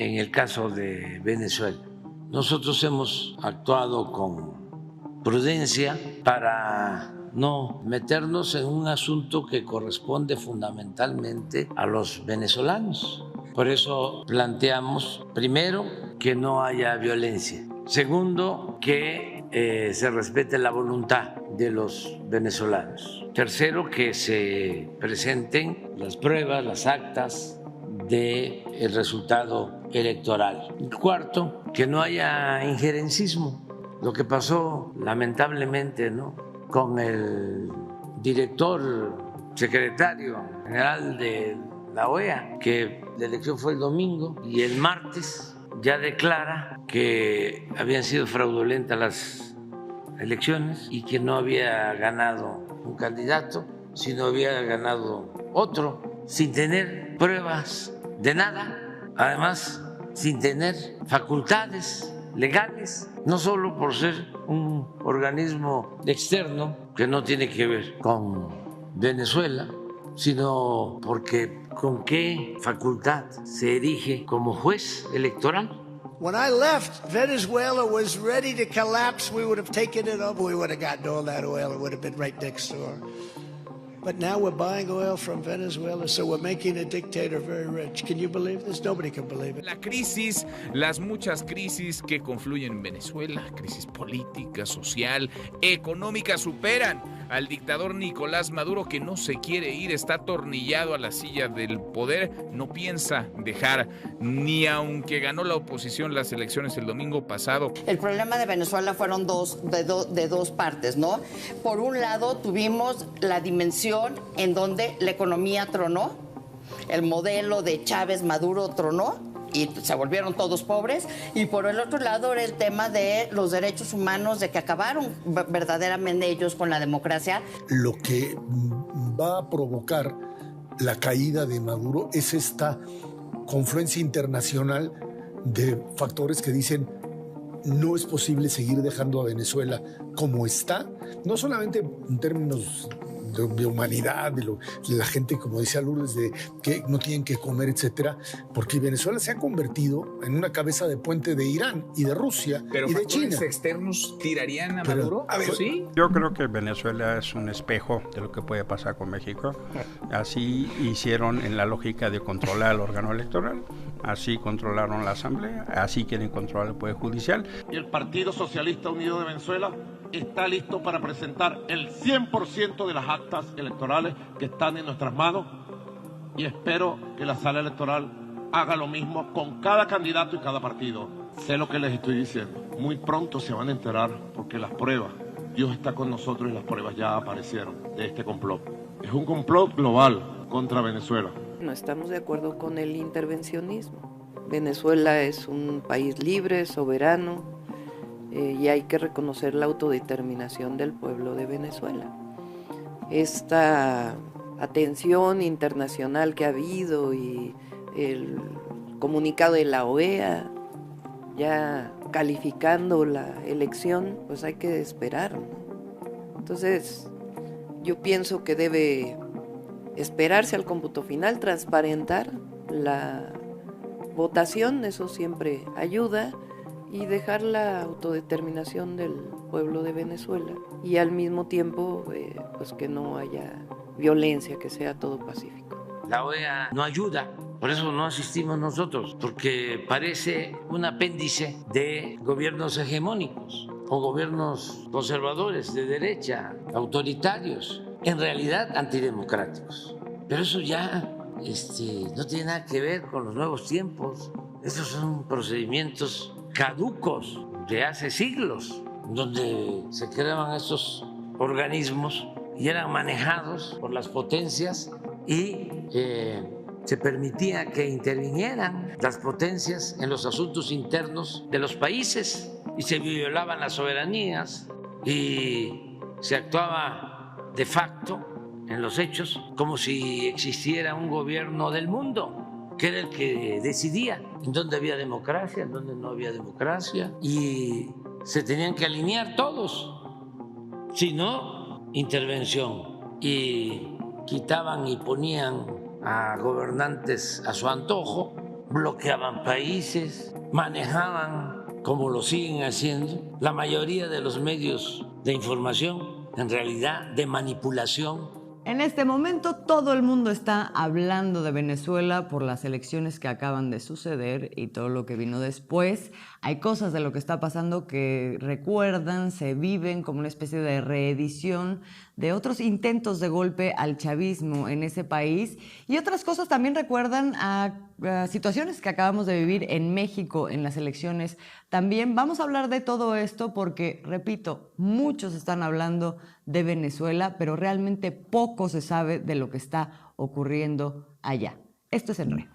en el caso de Venezuela. Nosotros hemos actuado con prudencia para no meternos en un asunto que corresponde fundamentalmente a los venezolanos. Por eso planteamos, primero, que no haya violencia. Segundo, que se respete la voluntad de los venezolanos. Tercero, que se presenten las pruebas, las actas del resultado electoral. Y cuarto, que no haya injerencismo. Lo que pasó lamentablemente, ¿no?, con el director secretario general de la OEA, que la elección fue el domingo y el martes ya declara que habían sido fraudulentas las elecciones y que no había ganado un candidato, sino había ganado otro, sin tener pruebas de nada, además sin tener facultades legales, no solo por ser un organismo externo que no tiene que ver con Venezuela, sino porque con qué facultad se erige como juez electoral. When I left, Venezuela was ready to collapse. We would have taken it over. We would have gotten all that oil. It would have been right next door. But now we're buying oil from Venezuela, so we're making a dictator very rich. Can you believe this? Nobody can believe it. La crisis, las muchas crisis que confluyen en Venezuela, crisis política, social, económica, superan al dictador Nicolás Maduro, que no se quiere ir, está atornillado a la silla del poder, no piensa dejar, ni aunque ganó la oposición las elecciones el domingo pasado. El problema de Venezuela fueron de dos partes, ¿no? Por un lado tuvimos la dimensión en donde la economía tronó, el modelo de Chávez Maduro tronó y se volvieron todos pobres, y por el otro lado era el tema de los derechos humanos, de que acabaron verdaderamente ellos con la democracia. Lo que va a provocar la caída de Maduro es esta confluencia internacional de factores que dicen no es posible seguir dejando a Venezuela como está, no solamente en términos de humanidad, de la gente, como decía Lourdes, de que no tienen que comer, etcétera, porque Venezuela se ha convertido en una cabeza de puente de Irán y de Rusia y de China. ¿Pero externos tirarían a Maduro? A ver, ¿sí? Yo creo que Venezuela es un espejo de lo que puede pasar con México. Así hicieron en la lógica de controlar el órgano electoral, así controlaron la Asamblea, así quieren controlar el Poder Judicial. Y el Partido Socialista Unido de Venezuela está listo para presentar el 100% de las actas electorales que están en nuestras manos, y espero que la sala electoral haga lo mismo con cada candidato y cada partido. Sé lo que les estoy diciendo. Muy pronto se van a enterar, porque las pruebas, Dios está con nosotros y las pruebas ya aparecieron de este complot. Es un complot global contra Venezuela. No estamos de acuerdo con el intervencionismo. Venezuela es un país libre, soberano, y hay que reconocer la autodeterminación del pueblo de Venezuela. Esta atención internacional que ha habido y el comunicado de la OEA ya calificando la elección, pues hay que esperar, ¿no? Entonces, yo pienso que debe esperarse al cómputo final, transparentar la votación, eso siempre ayuda, y dejar la autodeterminación del pueblo de Venezuela, y al mismo tiempo pues que no haya violencia, que sea todo pacífico. La OEA no ayuda, por eso no asistimos nosotros, porque parece un apéndice de gobiernos hegemónicos o gobiernos conservadores de derecha, autoritarios, en realidad antidemocráticos. Pero eso ya no tiene nada que ver con los nuevos tiempos. Esos son procedimientos caducos de hace siglos, donde se creaban estos organismos y eran manejados por las potencias, y se permitía que intervinieran las potencias en los asuntos internos de los países, y se violaban las soberanías y se actuaba de facto en los hechos como si existiera un gobierno del mundo, que era el que decidía en dónde había democracia, en dónde no había democracia, y se tenían que alinear todos, si no, intervención, y quitaban y ponían a gobernantes a su antojo, bloqueaban países, manejaban, como lo siguen haciendo, la mayoría de los medios de información, en realidad de manipulación. En este momento todo el mundo está hablando de Venezuela por las elecciones que acaban de suceder y todo lo que vino después. Hay cosas de lo que está pasando que recuerdan, se viven como una especie de reedición de otros intentos de golpe al chavismo en ese país, y otras cosas también recuerdan a situaciones que acabamos de vivir en México en las elecciones. También vamos a hablar de todo esto porque, repito, muchos están hablando de Venezuela, pero realmente poco se sabe de lo que está ocurriendo allá. Esto es En Re.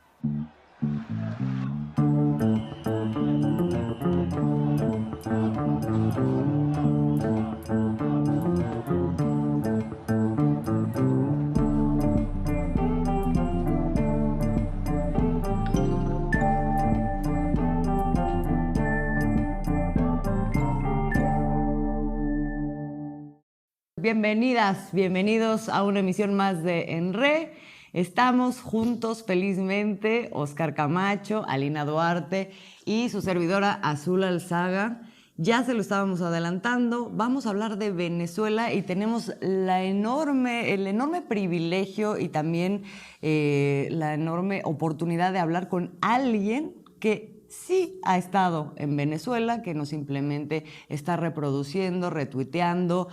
Bienvenidas, bienvenidos a una emisión más de En Re. Estamos juntos felizmente, Oscar Camacho, Alina Duarte y su servidora Azul Alzaga. Ya se lo estábamos adelantando, vamos a hablar de Venezuela y tenemos el enorme privilegio y también la enorme oportunidad de hablar con alguien que sí ha estado en Venezuela, que no simplemente está reproduciendo, retuiteando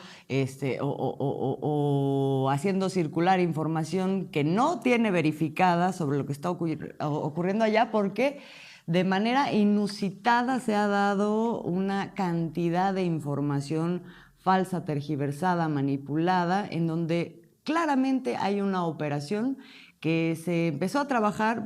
o haciendo circular información que no tiene verificada sobre lo que está ocurriendo allá, porque de manera inusitada se ha dado una cantidad de información falsa, tergiversada, manipulada, en donde claramente hay una operación que se empezó a trabajar,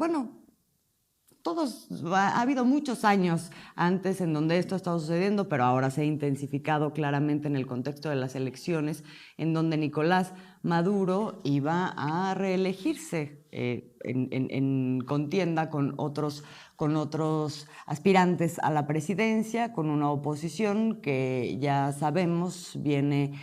ha habido muchos años antes en donde esto ha estado sucediendo, pero ahora se ha intensificado claramente en el contexto de las elecciones, en donde Nicolás Maduro iba a reelegirse en contienda con otros aspirantes a la presidencia, con una oposición que ya sabemos viene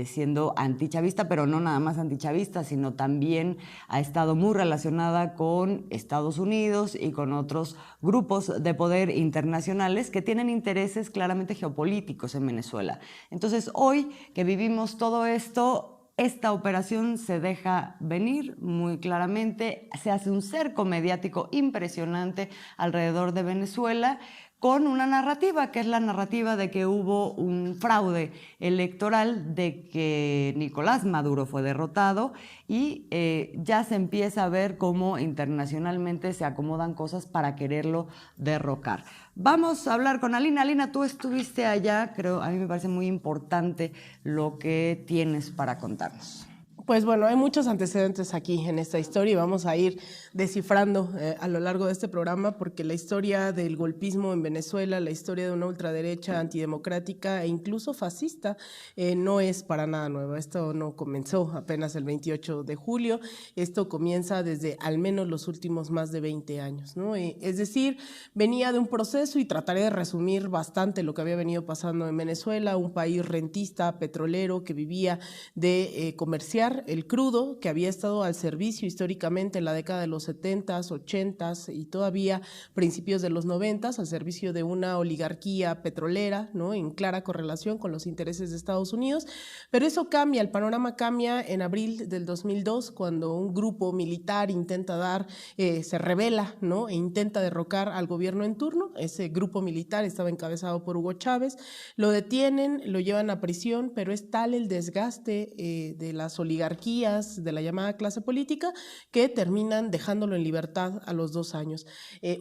siendo antichavista, pero no nada más antichavista, sino también ha estado muy relacionada con Estados Unidos y con otros grupos de poder internacionales que tienen intereses claramente geopolíticos en Venezuela. Entonces, hoy que vivimos todo esto, esta operación se deja venir muy claramente, se hace un cerco mediático impresionante alrededor de Venezuela, con una narrativa, que es la narrativa de que hubo un fraude electoral, de que Nicolás Maduro fue derrotado, y ya se empieza a ver cómo internacionalmente se acomodan cosas para quererlo derrocar. Vamos a hablar con Alina. Alina, tú estuviste allá, creo, a mí me parece muy importante lo que tienes para contarnos. Pues bueno, hay muchos antecedentes aquí en esta historia y vamos a ir descifrando a lo largo de este programa, porque la historia del golpismo en Venezuela, la historia de una ultraderecha antidemocrática e incluso fascista no es para nada nueva. Esto no comenzó apenas el 28 de julio, esto comienza desde al menos los últimos más de 20 años, ¿no? Es decir, venía de un proceso, y trataré de resumir bastante lo que había venido pasando en Venezuela, un país rentista, petrolero, que vivía de comerciar el crudo, que había estado al servicio históricamente en la década de los 70s, 80s y todavía principios de los 90s, al servicio de una oligarquía petrolera, ¿no?, en clara correlación con los intereses de Estados Unidos. Pero eso cambia, el panorama cambia en abril del 2002, cuando un grupo militar se rebela, ¿no?, e intenta derrocar al gobierno en turno. Ese grupo militar estaba encabezado por Hugo Chávez, lo detienen, lo llevan a prisión, pero es tal el desgaste de las oligarquías, de la llamada clase política, que terminan dejándolo en libertad a los 2 años.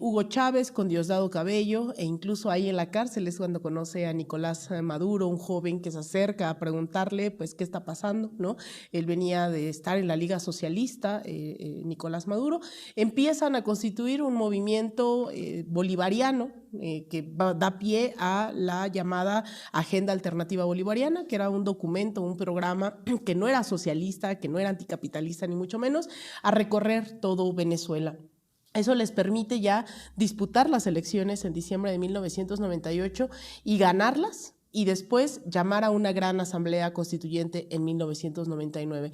Hugo Chávez con Diosdado Cabello, e incluso ahí en la cárcel es cuando conoce a Nicolás Maduro, un joven que se acerca a preguntarle pues qué está pasando, ¿no? Él venía de estar en la Liga Socialista, Nicolás Maduro. Empiezan a constituir un movimiento bolivariano que da pie a la llamada Agenda Alternativa Bolivariana, que era un documento, un programa que no era socialista, que no era anticapitalista ni mucho menos, a recorrer todo Venezuela. Eso les permite ya disputar las elecciones en diciembre de 1998 y ganarlas, y después llamar a una gran asamblea constituyente en 1999.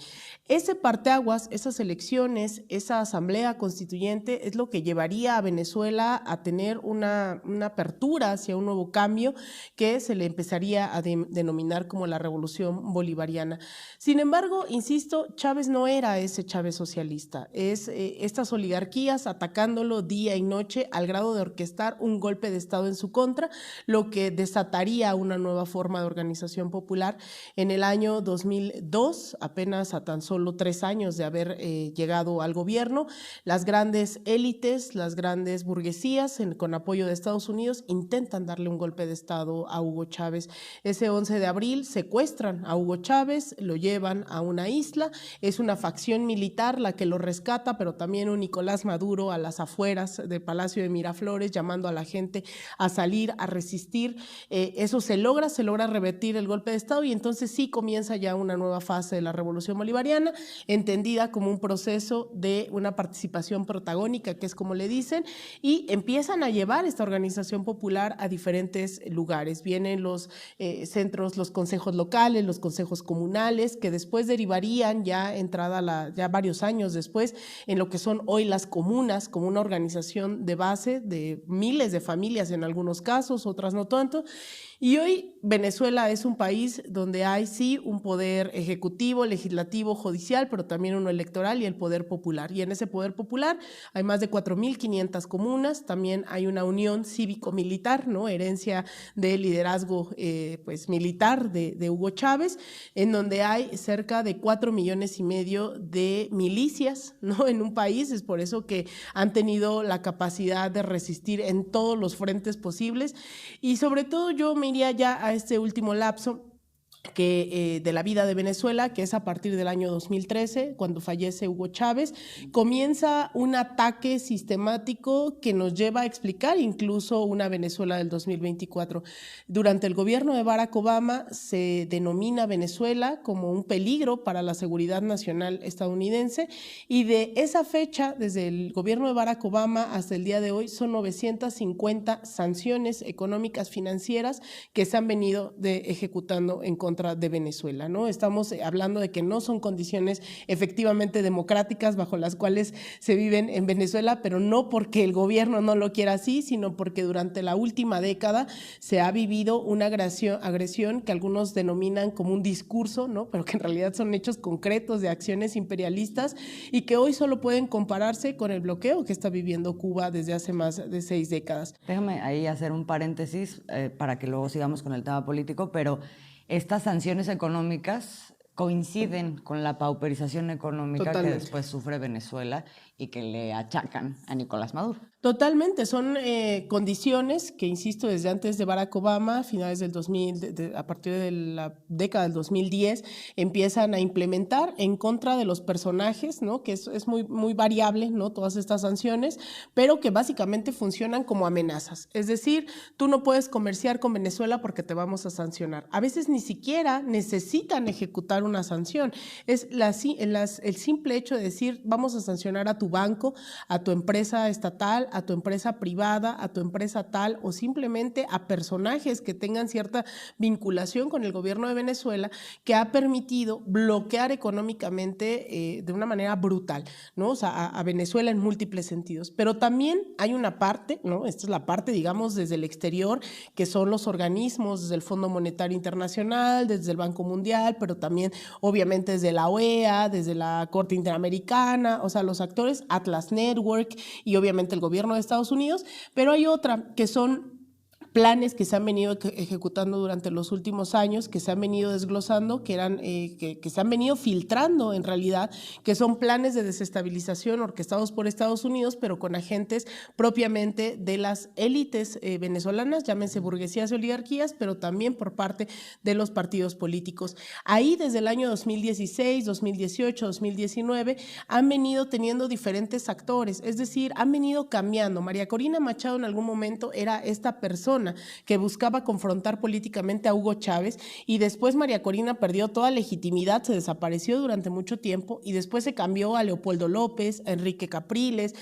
Ese parteaguas, esas elecciones, esa asamblea constituyente es lo que llevaría a Venezuela a tener una apertura hacia un nuevo cambio que se le empezaría a denominar como la revolución bolivariana. Sin embargo, insisto, Chávez no era ese Chávez socialista, es estas oligarquías atacándolo día y noche al grado de orquestar un golpe de Estado en su contra, lo que desataría una nueva forma de organización popular. En el año 2002, apenas a tan solo 3 años de haber llegado al gobierno, las grandes élites, las grandes burguesías, con apoyo de Estados Unidos, intentan darle un golpe de Estado a Hugo Chávez. Ese 11 de abril secuestran a Hugo Chávez, lo llevan a una isla, es una facción militar la que lo rescata, pero también un Nicolás Maduro a las afueras del Palacio de Miraflores, llamando a la gente a salir, a resistir. Eso se logra revertir el golpe de Estado y entonces sí comienza ya una nueva fase de la Revolución Bolivariana, entendida como un proceso de una participación protagónica, que es como le dicen, y empiezan a llevar esta organización popular a diferentes lugares. Vienen los centros, los consejos locales, los consejos comunales, que después derivarían ya ya varios años después en lo que son hoy las comunas, como una organización de base de miles de familias en algunos casos, otras no tanto. Y hoy Venezuela es un país donde hay sí un poder ejecutivo, legislativo, judicial, pero también uno electoral y el poder popular. Y en ese poder popular hay más de 4.500 comunas, también hay una unión cívico-militar, ¿no? Herencia del liderazgo pues, militar de Hugo Chávez, en donde hay cerca de 4,5 millones de milicias, ¿no? En un país. Es por eso que han tenido la capacidad de resistir en todos los frentes posibles. Y sobre todo yo me iría ya a este último lapso de la vida de Venezuela, que es a partir del año 2013, cuando fallece Hugo Chávez, comienza un ataque sistemático que nos lleva a explicar incluso una Venezuela del 2024. Durante el gobierno de Barack Obama se denomina Venezuela como un peligro para la seguridad nacional estadounidense y de esa fecha, desde el gobierno de Barack Obama hasta el día de hoy, son 950 sanciones económicas financieras que se han venido ejecutando en contra de Venezuela, ¿no? Estamos hablando de que no son condiciones efectivamente democráticas bajo las cuales se viven en Venezuela, pero no porque el gobierno no lo quiera así, sino porque durante la última década se ha vivido una agresión que algunos denominan como un discurso, ¿no? Pero que en realidad son hechos concretos de acciones imperialistas y que hoy solo pueden compararse con el bloqueo que está viviendo Cuba desde hace más de 6 décadas. Déjame ahí hacer un paréntesis para que luego sigamos con el tema político, pero estas sanciones económicas coinciden con la pauperización económica Totalmente. Que después sufre Venezuela y que le achacan a Nicolás Maduro. Totalmente, son condiciones que, insisto, desde antes de Barack Obama, finales del 2000, a partir de la década del 2010, empiezan a implementar en contra de los personajes, ¿no? Que es muy, muy variable, ¿no? Todas estas sanciones, pero que básicamente funcionan como amenazas. Es decir, tú no puedes comerciar con Venezuela porque te vamos a sancionar. A veces ni siquiera necesitan ejecutar una sanción. Es el simple hecho de decir, vamos a sancionar a tu banco, a tu empresa estatal, a tu empresa privada, a tu empresa tal, o simplemente a personajes que tengan cierta vinculación con el gobierno de Venezuela, que ha permitido bloquear económicamente de una manera brutal, ¿no? O sea, a Venezuela en múltiples sentidos. Pero también hay una parte, ¿no? Esta es la parte, digamos, desde el exterior, que son los organismos, desde el Fondo Monetario Internacional, desde el Banco Mundial, pero también, obviamente, desde la OEA, desde la Corte Interamericana, o sea, los actores, Atlas Network y obviamente el gobierno de Estados Unidos, pero hay otra que son planes que se han venido ejecutando durante los últimos años, que se han venido desglosando, que se han venido filtrando en realidad, que son planes de desestabilización orquestados por Estados Unidos, pero con agentes propiamente de las élites venezolanas, llámense burguesías y oligarquías, pero también por parte de los partidos políticos. Ahí desde el año 2016, 2018, 2019 han venido teniendo diferentes actores, es decir, han venido cambiando. María Corina Machado en algún momento era esta persona persona que buscaba confrontar políticamente a Hugo Chávez, y después María Corina perdió toda legitimidad, se desapareció durante mucho tiempo y después se cambió a Leopoldo López, a Enrique Capriles,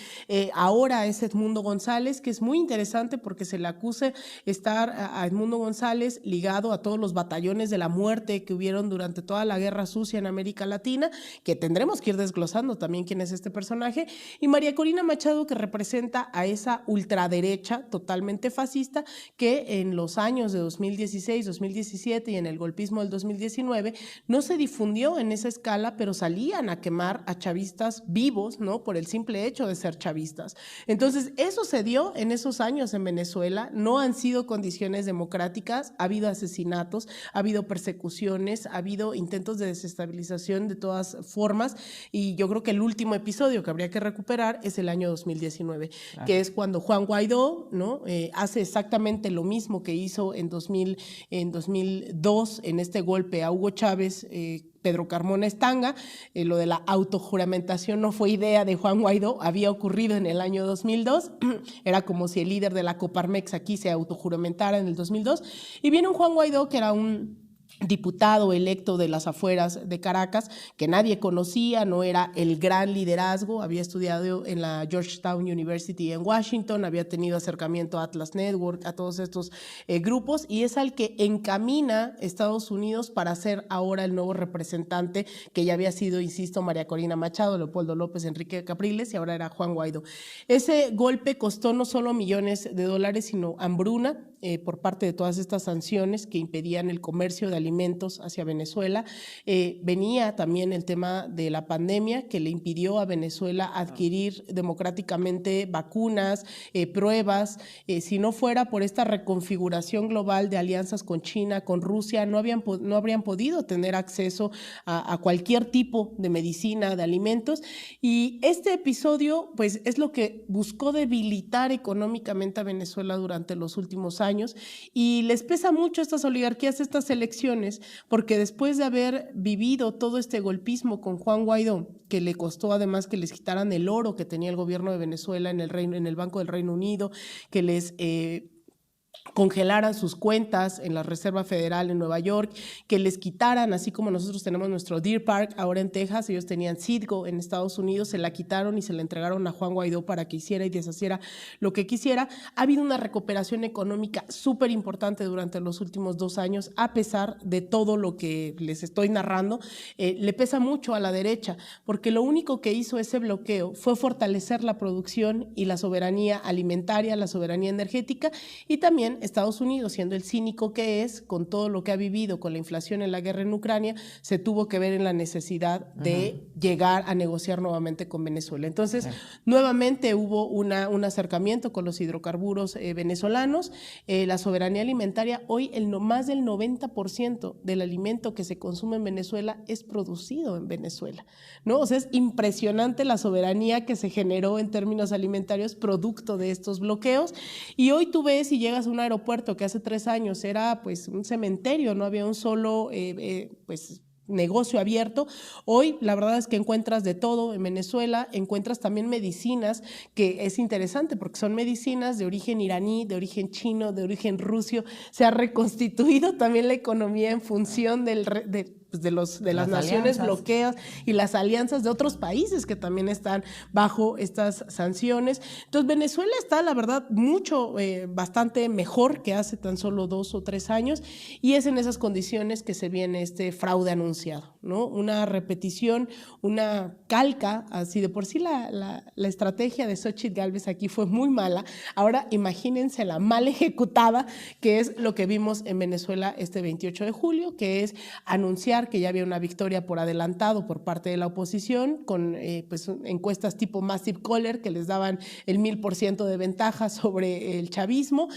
ahora es Edmundo González, que es muy interesante porque se le acusa estar a Edmundo González ligado a todos los batallones de la muerte que hubieron durante toda la Guerra Sucia en América Latina, que tendremos que ir desglosando también quién es este personaje, y María Corina Machado, que representa a esa ultraderecha totalmente fascista que en los años de 2016, 2017 y en el golpismo del 2019 no se difundió en esa escala, pero salían a quemar a chavistas vivos, ¿no? Por el simple hecho de ser chavistas. Entonces, eso se dio en esos años en Venezuela, no han sido condiciones democráticas, ha habido asesinatos, ha habido persecuciones, ha habido intentos de desestabilización de todas formas, y yo creo que el último episodio que habría que recuperar es el año 2019, claro, que es cuando Juan Guaidó, ¿no? Hace exactamente lo mismo que hizo en 2002 en este golpe a Hugo Chávez, Pedro Carmona Estanga. Lo de la autojuramentación no fue idea de Juan Guaidó, había ocurrido en el año 2002, era como si el líder de la Coparmex aquí se autojuramentara en el 2002, y viene un Juan Guaidó que era un diputado electo de las afueras de Caracas, que nadie conocía, no era el gran liderazgo, había estudiado en la Georgetown University en Washington, había tenido acercamiento a Atlas Network, a todos estos grupos, y es al que encamina Estados Unidos para ser ahora el nuevo representante, que ya había sido, insisto, María Corina Machado, Leopoldo López, Enrique Capriles, y ahora era Juan Guaidó. Ese golpe costó no solo millones de dólares, sino hambruna, por parte de todas estas sanciones que impedían el comercio de alimentos hacia Venezuela. Venía también el tema de la pandemia, que le impidió a Venezuela adquirir democráticamente vacunas, pruebas. Si no fuera por esta reconfiguración global de alianzas con China, con Rusia, no habrían podido tener acceso a cualquier tipo de medicina, de alimentos. Y este episodio, pues, es lo que buscó debilitar económicamente a Venezuela durante los últimos años, y les pesa mucho a estas oligarquías estas elecciones, porque después de haber vivido todo este golpismo con Juan Guaidó, que le costó además que les quitaran el oro que tenía el gobierno de Venezuela en el Banco del Reino Unido, que les congelaran sus cuentas en la Reserva Federal en Nueva York, que les quitaran, así como nosotros tenemos nuestro Deer Park ahora en Texas, ellos tenían Citgo en Estados Unidos, se la quitaron y se la entregaron a Juan Guaidó para que hiciera y deshaciera lo que quisiera. Ha habido una recuperación económica súper importante durante los últimos 2 años, a pesar de todo lo que les estoy narrando. Le pesa mucho a la derecha, porque lo único que hizo ese bloqueo fue fortalecer la producción y la soberanía alimentaria, la soberanía energética, y también Estados Unidos, siendo el cínico que es, con todo lo que ha vivido, con la inflación en la guerra en Ucrania, se tuvo que ver en la necesidad de llegar a negociar nuevamente con Venezuela. Entonces, nuevamente hubo un acercamiento con los hidrocarburos venezolanos. La soberanía alimentaria, hoy más del 90% del alimento que se consume en Venezuela es producido en Venezuela, ¿no? O sea, es impresionante la soberanía que se generó en términos alimentarios producto de estos bloqueos, y hoy tú ves y llegas a un aeropuerto que hace 3 años era pues un cementerio, no había un solo negocio abierto. Hoy la verdad es que encuentras de todo en Venezuela, encuentras también medicinas, que es interesante porque son medicinas de origen iraní, de origen chino, de origen ruso. Se ha reconstituido también la economía en función de las naciones bloqueadas y las alianzas de otros países que también están bajo estas sanciones. Entonces Venezuela está, la verdad, bastante mejor que hace tan solo 2 o 3 años, y es en esas condiciones que se viene este fraude anunciado, ¿no? Una repetición, una calca, así de por sí la estrategia de Xóchitl Gálvez aquí fue muy mala. Ahora imagínense la mal ejecutada, que es lo que vimos en Venezuela este 28 de julio, que es anunciar que ya había una victoria por adelantado por parte de la oposición, con encuestas tipo Massive Caller que les daban el 1000% de ventaja sobre el chavismo.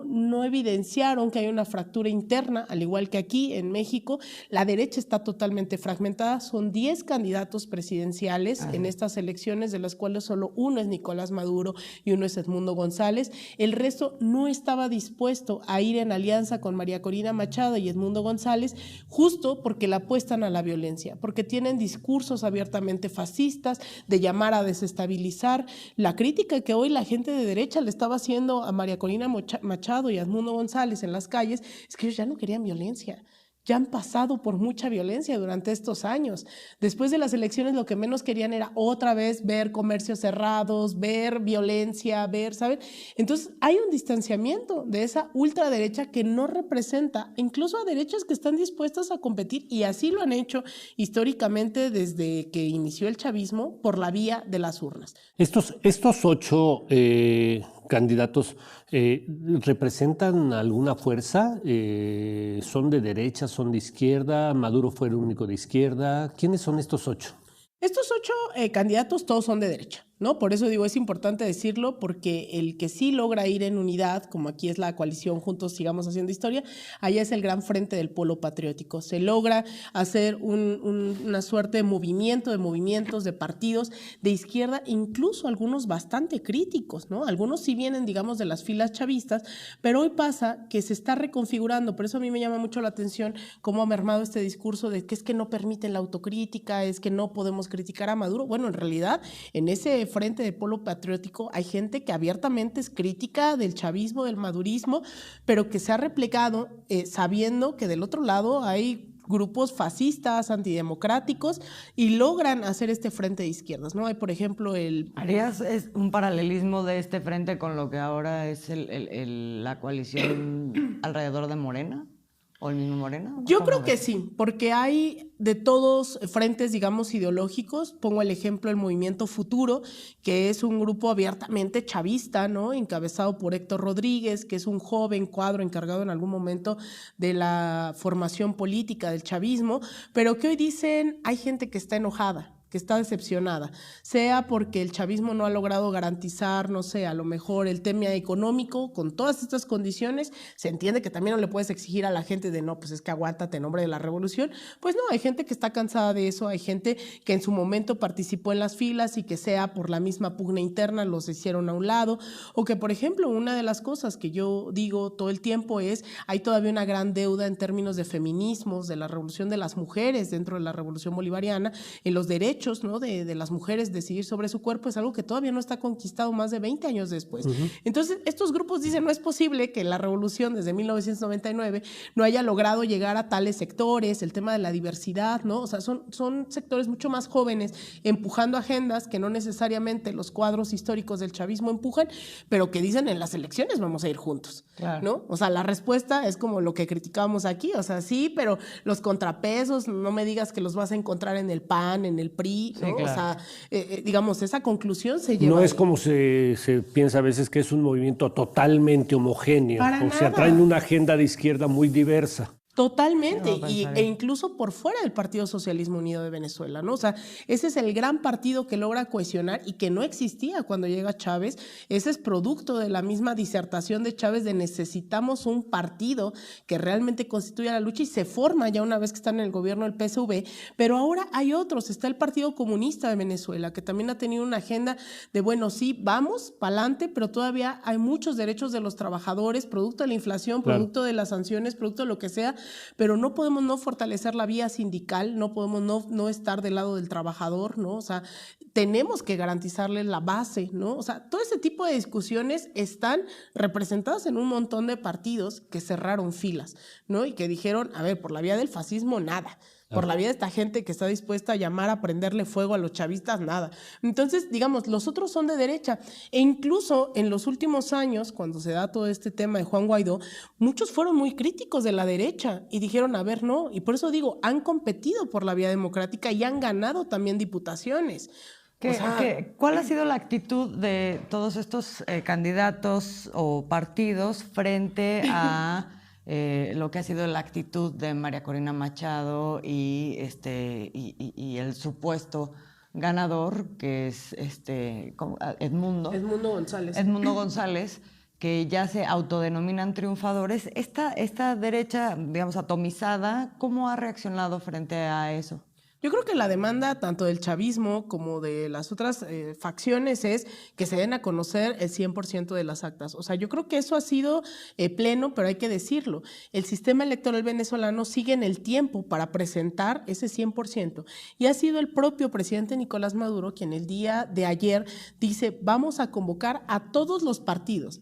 No evidenciaron que hay una fractura interna, al igual que aquí en México. La derecha está totalmente fragmentada, son 10 candidatos presidenciales en estas elecciones, de las cuales solo uno es Nicolás Maduro y uno es Edmundo González. El resto no estaba dispuesto a ir en alianza con María Corina Machado y Edmundo González, González, justo porque la apuestan a la violencia, porque tienen discursos abiertamente fascistas, de llamar a desestabilizar. La crítica que hoy la gente de derecha le estaba haciendo a María Corina Machado y a Edmundo González en las calles es que ellos ya no querían violencia. Ya han pasado por mucha violencia durante estos años. Después de las elecciones lo que menos querían era otra vez ver comercios cerrados, ver violencia, ¿saben? Entonces hay un distanciamiento de esa ultraderecha que no representa incluso a derechas que están dispuestas a competir, y así lo han hecho históricamente desde que inició el chavismo por la vía de las urnas. Estos 8 candidatos representan alguna fuerza, son de derecha, son de izquierda, Maduro fue el único de izquierda. ¿Quiénes son estos 8? Estos 8 candidatos todos son de derecha, ¿no? Por eso digo, es importante decirlo, porque el que sí logra ir en unidad, como aquí es la coalición Juntos Sigamos Haciendo Historia, allá es el gran frente del polo patriótico. Se logra hacer una suerte de movimientos, de partidos de izquierda, incluso algunos bastante críticos, ¿no? Algunos sí vienen, digamos, de las filas chavistas, pero hoy pasa que se está reconfigurando. Por eso a mí me llama mucho la atención cómo ha mermado este discurso de que es que no permiten la autocrítica, es que no podemos criticar a Maduro. Bueno, en realidad, en ese frente de polo patriótico hay gente que abiertamente es crítica del chavismo, del madurismo, pero que se ha replegado sabiendo que del otro lado hay grupos fascistas, antidemocráticos, y logran hacer este frente de izquierdas, ¿no? Hay, por ejemplo, ¿Harías un paralelismo de este frente con lo que ahora es la coalición alrededor de Morena? ¿O el mismo Morena? Yo creo que sí, porque hay de todos frentes, digamos, ideológicos. Pongo el ejemplo del Movimiento Futuro, que es un grupo abiertamente chavista, ¿no? Encabezado por Héctor Rodríguez, que es un joven cuadro encargado en algún momento de la formación política del chavismo, pero que hoy dicen hay gente que está enojada, que está decepcionada, sea porque el chavismo no ha logrado garantizar, no sé, a lo mejor el tema económico, con todas estas condiciones. Se entiende que también no le puedes exigir a la gente de no, pues es que aguántate en nombre de la revolución. Pues no, hay gente que está cansada de eso, hay gente que en su momento participó en las filas y que sea por la misma pugna interna los hicieron a un lado, o que, por ejemplo, una de las cosas que yo digo todo el tiempo es, hay todavía una gran deuda en términos de feminismos, de la revolución de las mujeres dentro de la revolución bolivariana, en los derechos, ¿no? de las mujeres decidir sobre su cuerpo, es algo que todavía no está conquistado más de 20 años después. Entonces, estos grupos dicen, no es posible que la revolución desde 1999 no haya logrado llegar a tales sectores, el tema de la diversidad, ¿no? O sea, son sectores mucho más jóvenes empujando agendas que no necesariamente los cuadros históricos del chavismo empujan, pero que dicen en las elecciones vamos a ir juntos, claro, ¿no? O sea, la respuesta es como lo que criticábamos aquí, o sea, sí, pero los contrapesos, no me digas que los vas a encontrar en el PAN, en el PRI, ¿no? Sí, claro. O sea, digamos, esa conclusión se lleva. No es como se piensa a veces que es un movimiento totalmente homogéneo. O sea, traen una agenda de izquierda muy diversa. Totalmente, e incluso por fuera del Partido Socialismo Unido de Venezuela, ¿no? O sea, ese es el gran partido que logra cohesionar y que no existía cuando llega Chávez. Ese es producto de la misma disertación de Chávez de necesitamos un partido que realmente constituya la lucha, y se forma ya una vez que están en el gobierno del PSV, pero ahora hay otros. Está el Partido Comunista de Venezuela, que también ha tenido una agenda de, bueno, sí, vamos para adelante, pero todavía hay muchos derechos de los trabajadores, producto de la inflación, producto de las sanciones, producto de lo que sea, pero no podemos no fortalecer la vía sindical, no podemos no estar del lado del trabajador, ¿no? O sea, tenemos que garantizarle la base, ¿no? O sea, todo ese tipo de discusiones están representadas en un montón de partidos que cerraron filas, ¿no? Y que dijeron, a ver, por la vía del fascismo, nada. Por la vía de esta gente que está dispuesta a llamar a prenderle fuego a los chavistas, nada. Entonces, digamos, los otros son de derecha. E incluso en los últimos años, cuando se da todo este tema de Juan Guaidó, muchos fueron muy críticos de la derecha y dijeron, a ver, no. Y por eso digo, han competido por la vía democrática y han ganado también diputaciones. ¿Cuál ha sido la actitud de todos estos candidatos o partidos frente a lo que ha sido la actitud de María Corina Machado y el supuesto ganador, que es Edmundo González, que ya se autodenominan triunfadores? Esta derecha, digamos, atomizada, ¿cómo ha reaccionado frente a eso? Yo Yo creo que la demanda tanto del chavismo como de las otras facciones es que se den a conocer el 100% de las actas. O sea, yo creo que eso ha sido pleno, pero hay que decirlo. El sistema electoral venezolano sigue en el tiempo para presentar ese 100%. Y ha sido el propio presidente Nicolás Maduro quien el día de ayer dice, vamos a convocar a todos los partidos.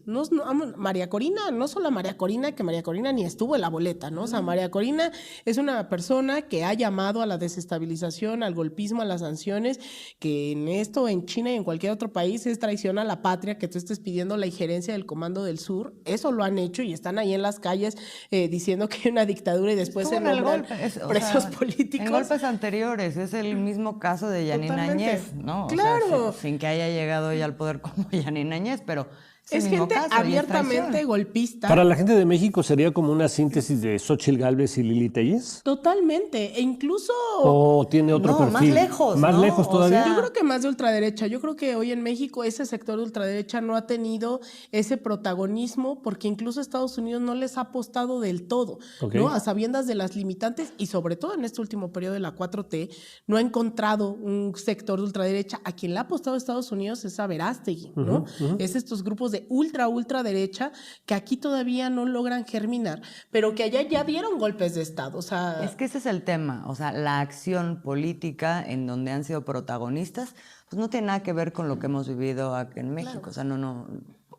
María Corina, no solo a María Corina, que María Corina ni estuvo en la boleta, ¿no? O sea, María Corina es una persona que ha llamado a la desestabilización, al golpismo, a las sanciones, que en esto, en China y en cualquier otro país es traición a la patria que tú estés pidiendo la injerencia del Comando del Sur. Eso lo han hecho y están ahí en las calles diciendo que hay una dictadura y después se nombran presos políticos. En golpes anteriores, es el mismo caso de Yanine Áñez, ¿no? Claro. O sea, sin que haya llegado ella al poder como Yanine Áñez, pero es gente abiertamente golpista. Para la gente de México sería como una síntesis de Xóchitl Gálvez y Lili Téllez. Totalmente, e incluso... ¿O tiene otro perfil? Más lejos. ¿Más lejos todavía? O sea, yo creo que más de ultraderecha. Yo creo que hoy en México ese sector de ultraderecha no ha tenido ese protagonismo porque incluso Estados Unidos no les ha apostado del todo, ¿no? A sabiendas de las limitantes y sobre todo en este último periodo de la 4T no ha encontrado un sector de ultraderecha. A quien le ha apostado Estados Unidos es a Verástegui, ¿no? Es estos grupos de ultraderecha que aquí todavía no logran germinar, pero que allá ya dieron golpes de Estado. O sea, es que ese es el tema. O sea, la acción política en donde han sido protagonistas, pues no tiene nada que ver con lo que hemos vivido aquí en México. Claro. O sea, no.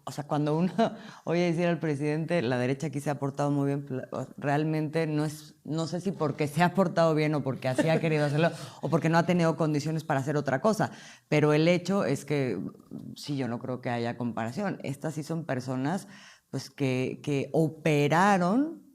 O sea, cuando uno oye decir al presidente, la derecha aquí se ha portado muy bien, realmente no sé si porque se ha portado bien o porque así ha querido hacerlo o porque no ha tenido condiciones para hacer otra cosa. Pero el hecho es que sí, yo no creo que haya comparación. Estas sí son personas pues que operaron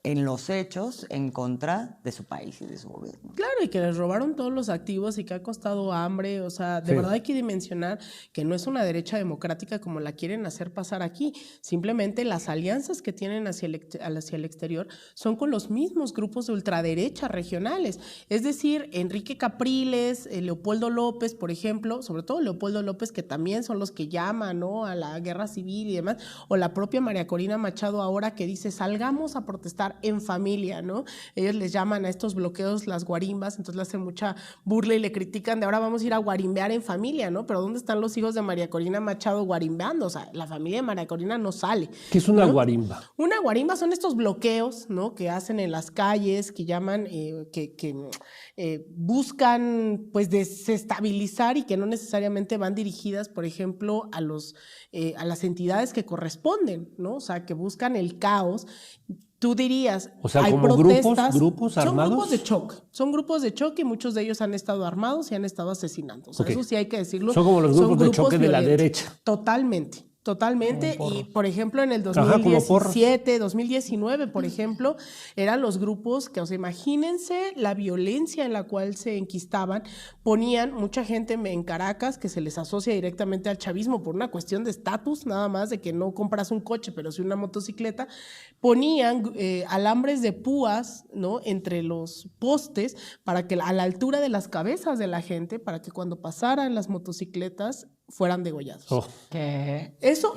en los hechos en contra de su país y de su gobierno. Claro, y que les robaron todos los activos y que ha costado hambre. O sea, de verdad hay que dimensionar que no es una derecha democrática como la quieren hacer pasar aquí. Simplemente las alianzas que tienen hacia el exterior son con los mismos grupos de ultraderecha regionales. Es decir, Enrique Capriles, Leopoldo López, por ejemplo, sobre todo Leopoldo López, que también son los que llaman, ¿no?, a la guerra civil y demás, o la propia María Corina Machado ahora que dice, salgamos a protestar en familia, ¿no? Ellos les llaman a estos bloqueos las guarimbas, entonces le hacen mucha burla y le critican de ahora vamos a ir a guarimbear en familia, ¿no? Pero ¿dónde están los hijos de María Corina Machado guarimbeando? O sea, la familia de María Corina no sale. ¿Qué es una guarimba? Una guarimba son estos bloqueos, ¿no?, que hacen en las calles, que llaman, buscan pues desestabilizar y que no necesariamente van dirigidas, por ejemplo, a las entidades que corresponden, ¿no? O sea, que buscan el caos. Tú dirías, o sea, hay como protestas, grupos armados. Son grupos de choque y muchos de ellos han estado armados y han estado asesinando. O sea, eso sí hay que decirlo. Son como los grupos de choque de la derecha. Totalmente. Y por ejemplo en el 2017, 2019, por ejemplo, eran los grupos que, o sea, imagínense la violencia en la cual se enquistaban, ponían mucha gente en Caracas que se les asocia directamente al chavismo por una cuestión de estatus, nada más de que no compras un coche, pero sí una motocicleta, ponían alambres de púas, ¿no?, entre los postes para que a la altura de las cabezas de la gente, para que cuando pasaran las motocicletas fueran degollados. ¿Qué? Eso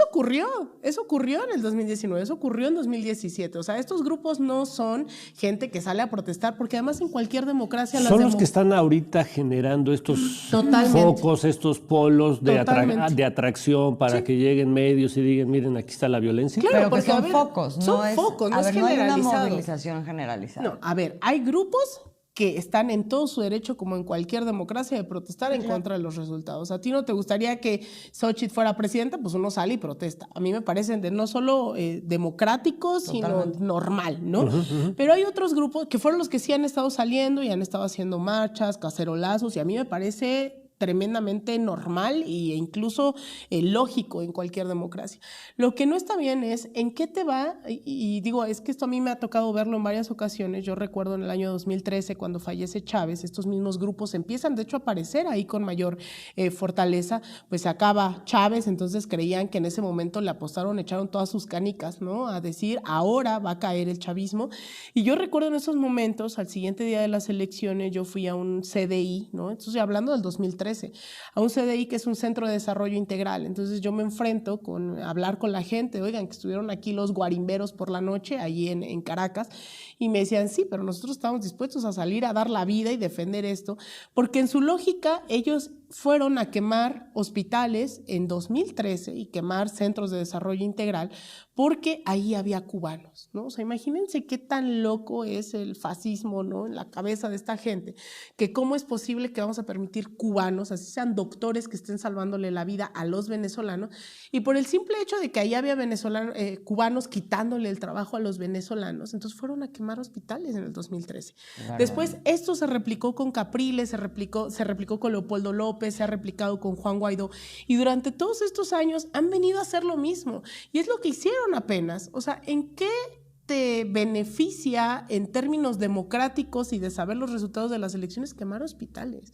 ocurrió en el 2019, eso ocurrió en 2017. O sea, estos grupos no son gente que sale a protestar, porque además en cualquier democracia... Son los que están ahorita generando estos focos, estos polos de atracción para que lleguen medios y digan, miren, aquí está la violencia. Claro, porque son focos, no es generalizado. No hay una movilización generalizada. No, a ver, hay grupos que están en todo su derecho, como en cualquier democracia, de protestar en contra de los resultados. ¿A ti no te gustaría que Xóchitl fuera presidenta? Pues uno sale y protesta. A mí me parecen no solo democráticos, sino normal, ¿no? Pero hay otros grupos que fueron los que sí han estado saliendo y han estado haciendo marchas, cacerolazos, y a mí me parece tremendamente normal e incluso lógico en cualquier democracia. Lo que no está bien es en qué te va, y digo, es que esto a mí me ha tocado verlo en varias ocasiones. Yo recuerdo en el año 2013, cuando fallece Chávez, estos mismos grupos empiezan de hecho a aparecer ahí con mayor fortaleza. Pues se acaba Chávez, entonces creían que en ese momento le apostaron, echaron todas sus canicas, ¿no?, a decir, ahora va a caer el chavismo. Y yo recuerdo en esos momentos, al siguiente día de las elecciones, yo fui a un CDI, ¿no? Entonces, hablando del 2013, 2013, a un CDI que es un Centro de Desarrollo Integral. Entonces yo me enfrento a hablar con la gente, oigan, que estuvieron aquí los guarimberos por la noche, allí en Caracas, y me decían, sí, pero nosotros estamos dispuestos a salir a dar la vida y defender esto, porque en su lógica ellos fueron a quemar hospitales en 2013 y quemar centros de desarrollo integral porque ahí había cubanos, ¿no? O sea, imagínense qué tan loco es el fascismo, ¿no? En la cabeza de esta gente, que cómo es posible que vamos a permitir cubanos, así sean doctores que estén salvándole la vida a los venezolanos, y por el simple hecho de que ahí había cubanos quitándole el trabajo a los venezolanos, entonces fueron a quemar hospitales en el 2013. Claro. Después esto se replicó con Capriles, se replicó con Leopoldo López, se ha replicado con Juan Guaidó, y durante todos estos años han venido a hacer lo mismo, y es lo que hicieron apenas. O sea, ¿en qué te beneficia en términos democráticos y de saber los resultados de las elecciones quemar hospitales?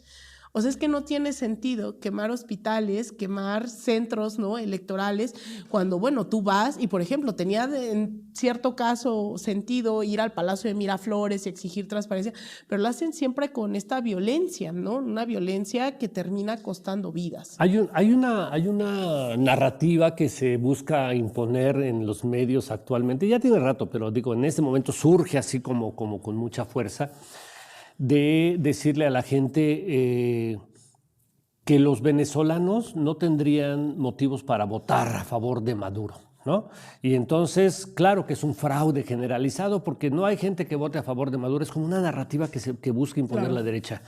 O sea, es que no tiene sentido quemar hospitales, quemar centros, ¿no?, electorales, cuando, bueno, tú vas y, por ejemplo, tenía en cierto caso sentido ir al Palacio de Miraflores y exigir transparencia, pero lo hacen siempre con esta violencia, ¿no? Una violencia que termina costando vidas. Hay una narrativa que se busca imponer en los medios actualmente, ya tiene rato, pero digo, en este momento surge así como con mucha fuerza, de decirle a la gente que los venezolanos no tendrían motivos para votar a favor de Maduro, ¿no? Y entonces, claro que es un fraude generalizado porque no hay gente que vote a favor de Maduro, es como una narrativa que busca imponer la derecha.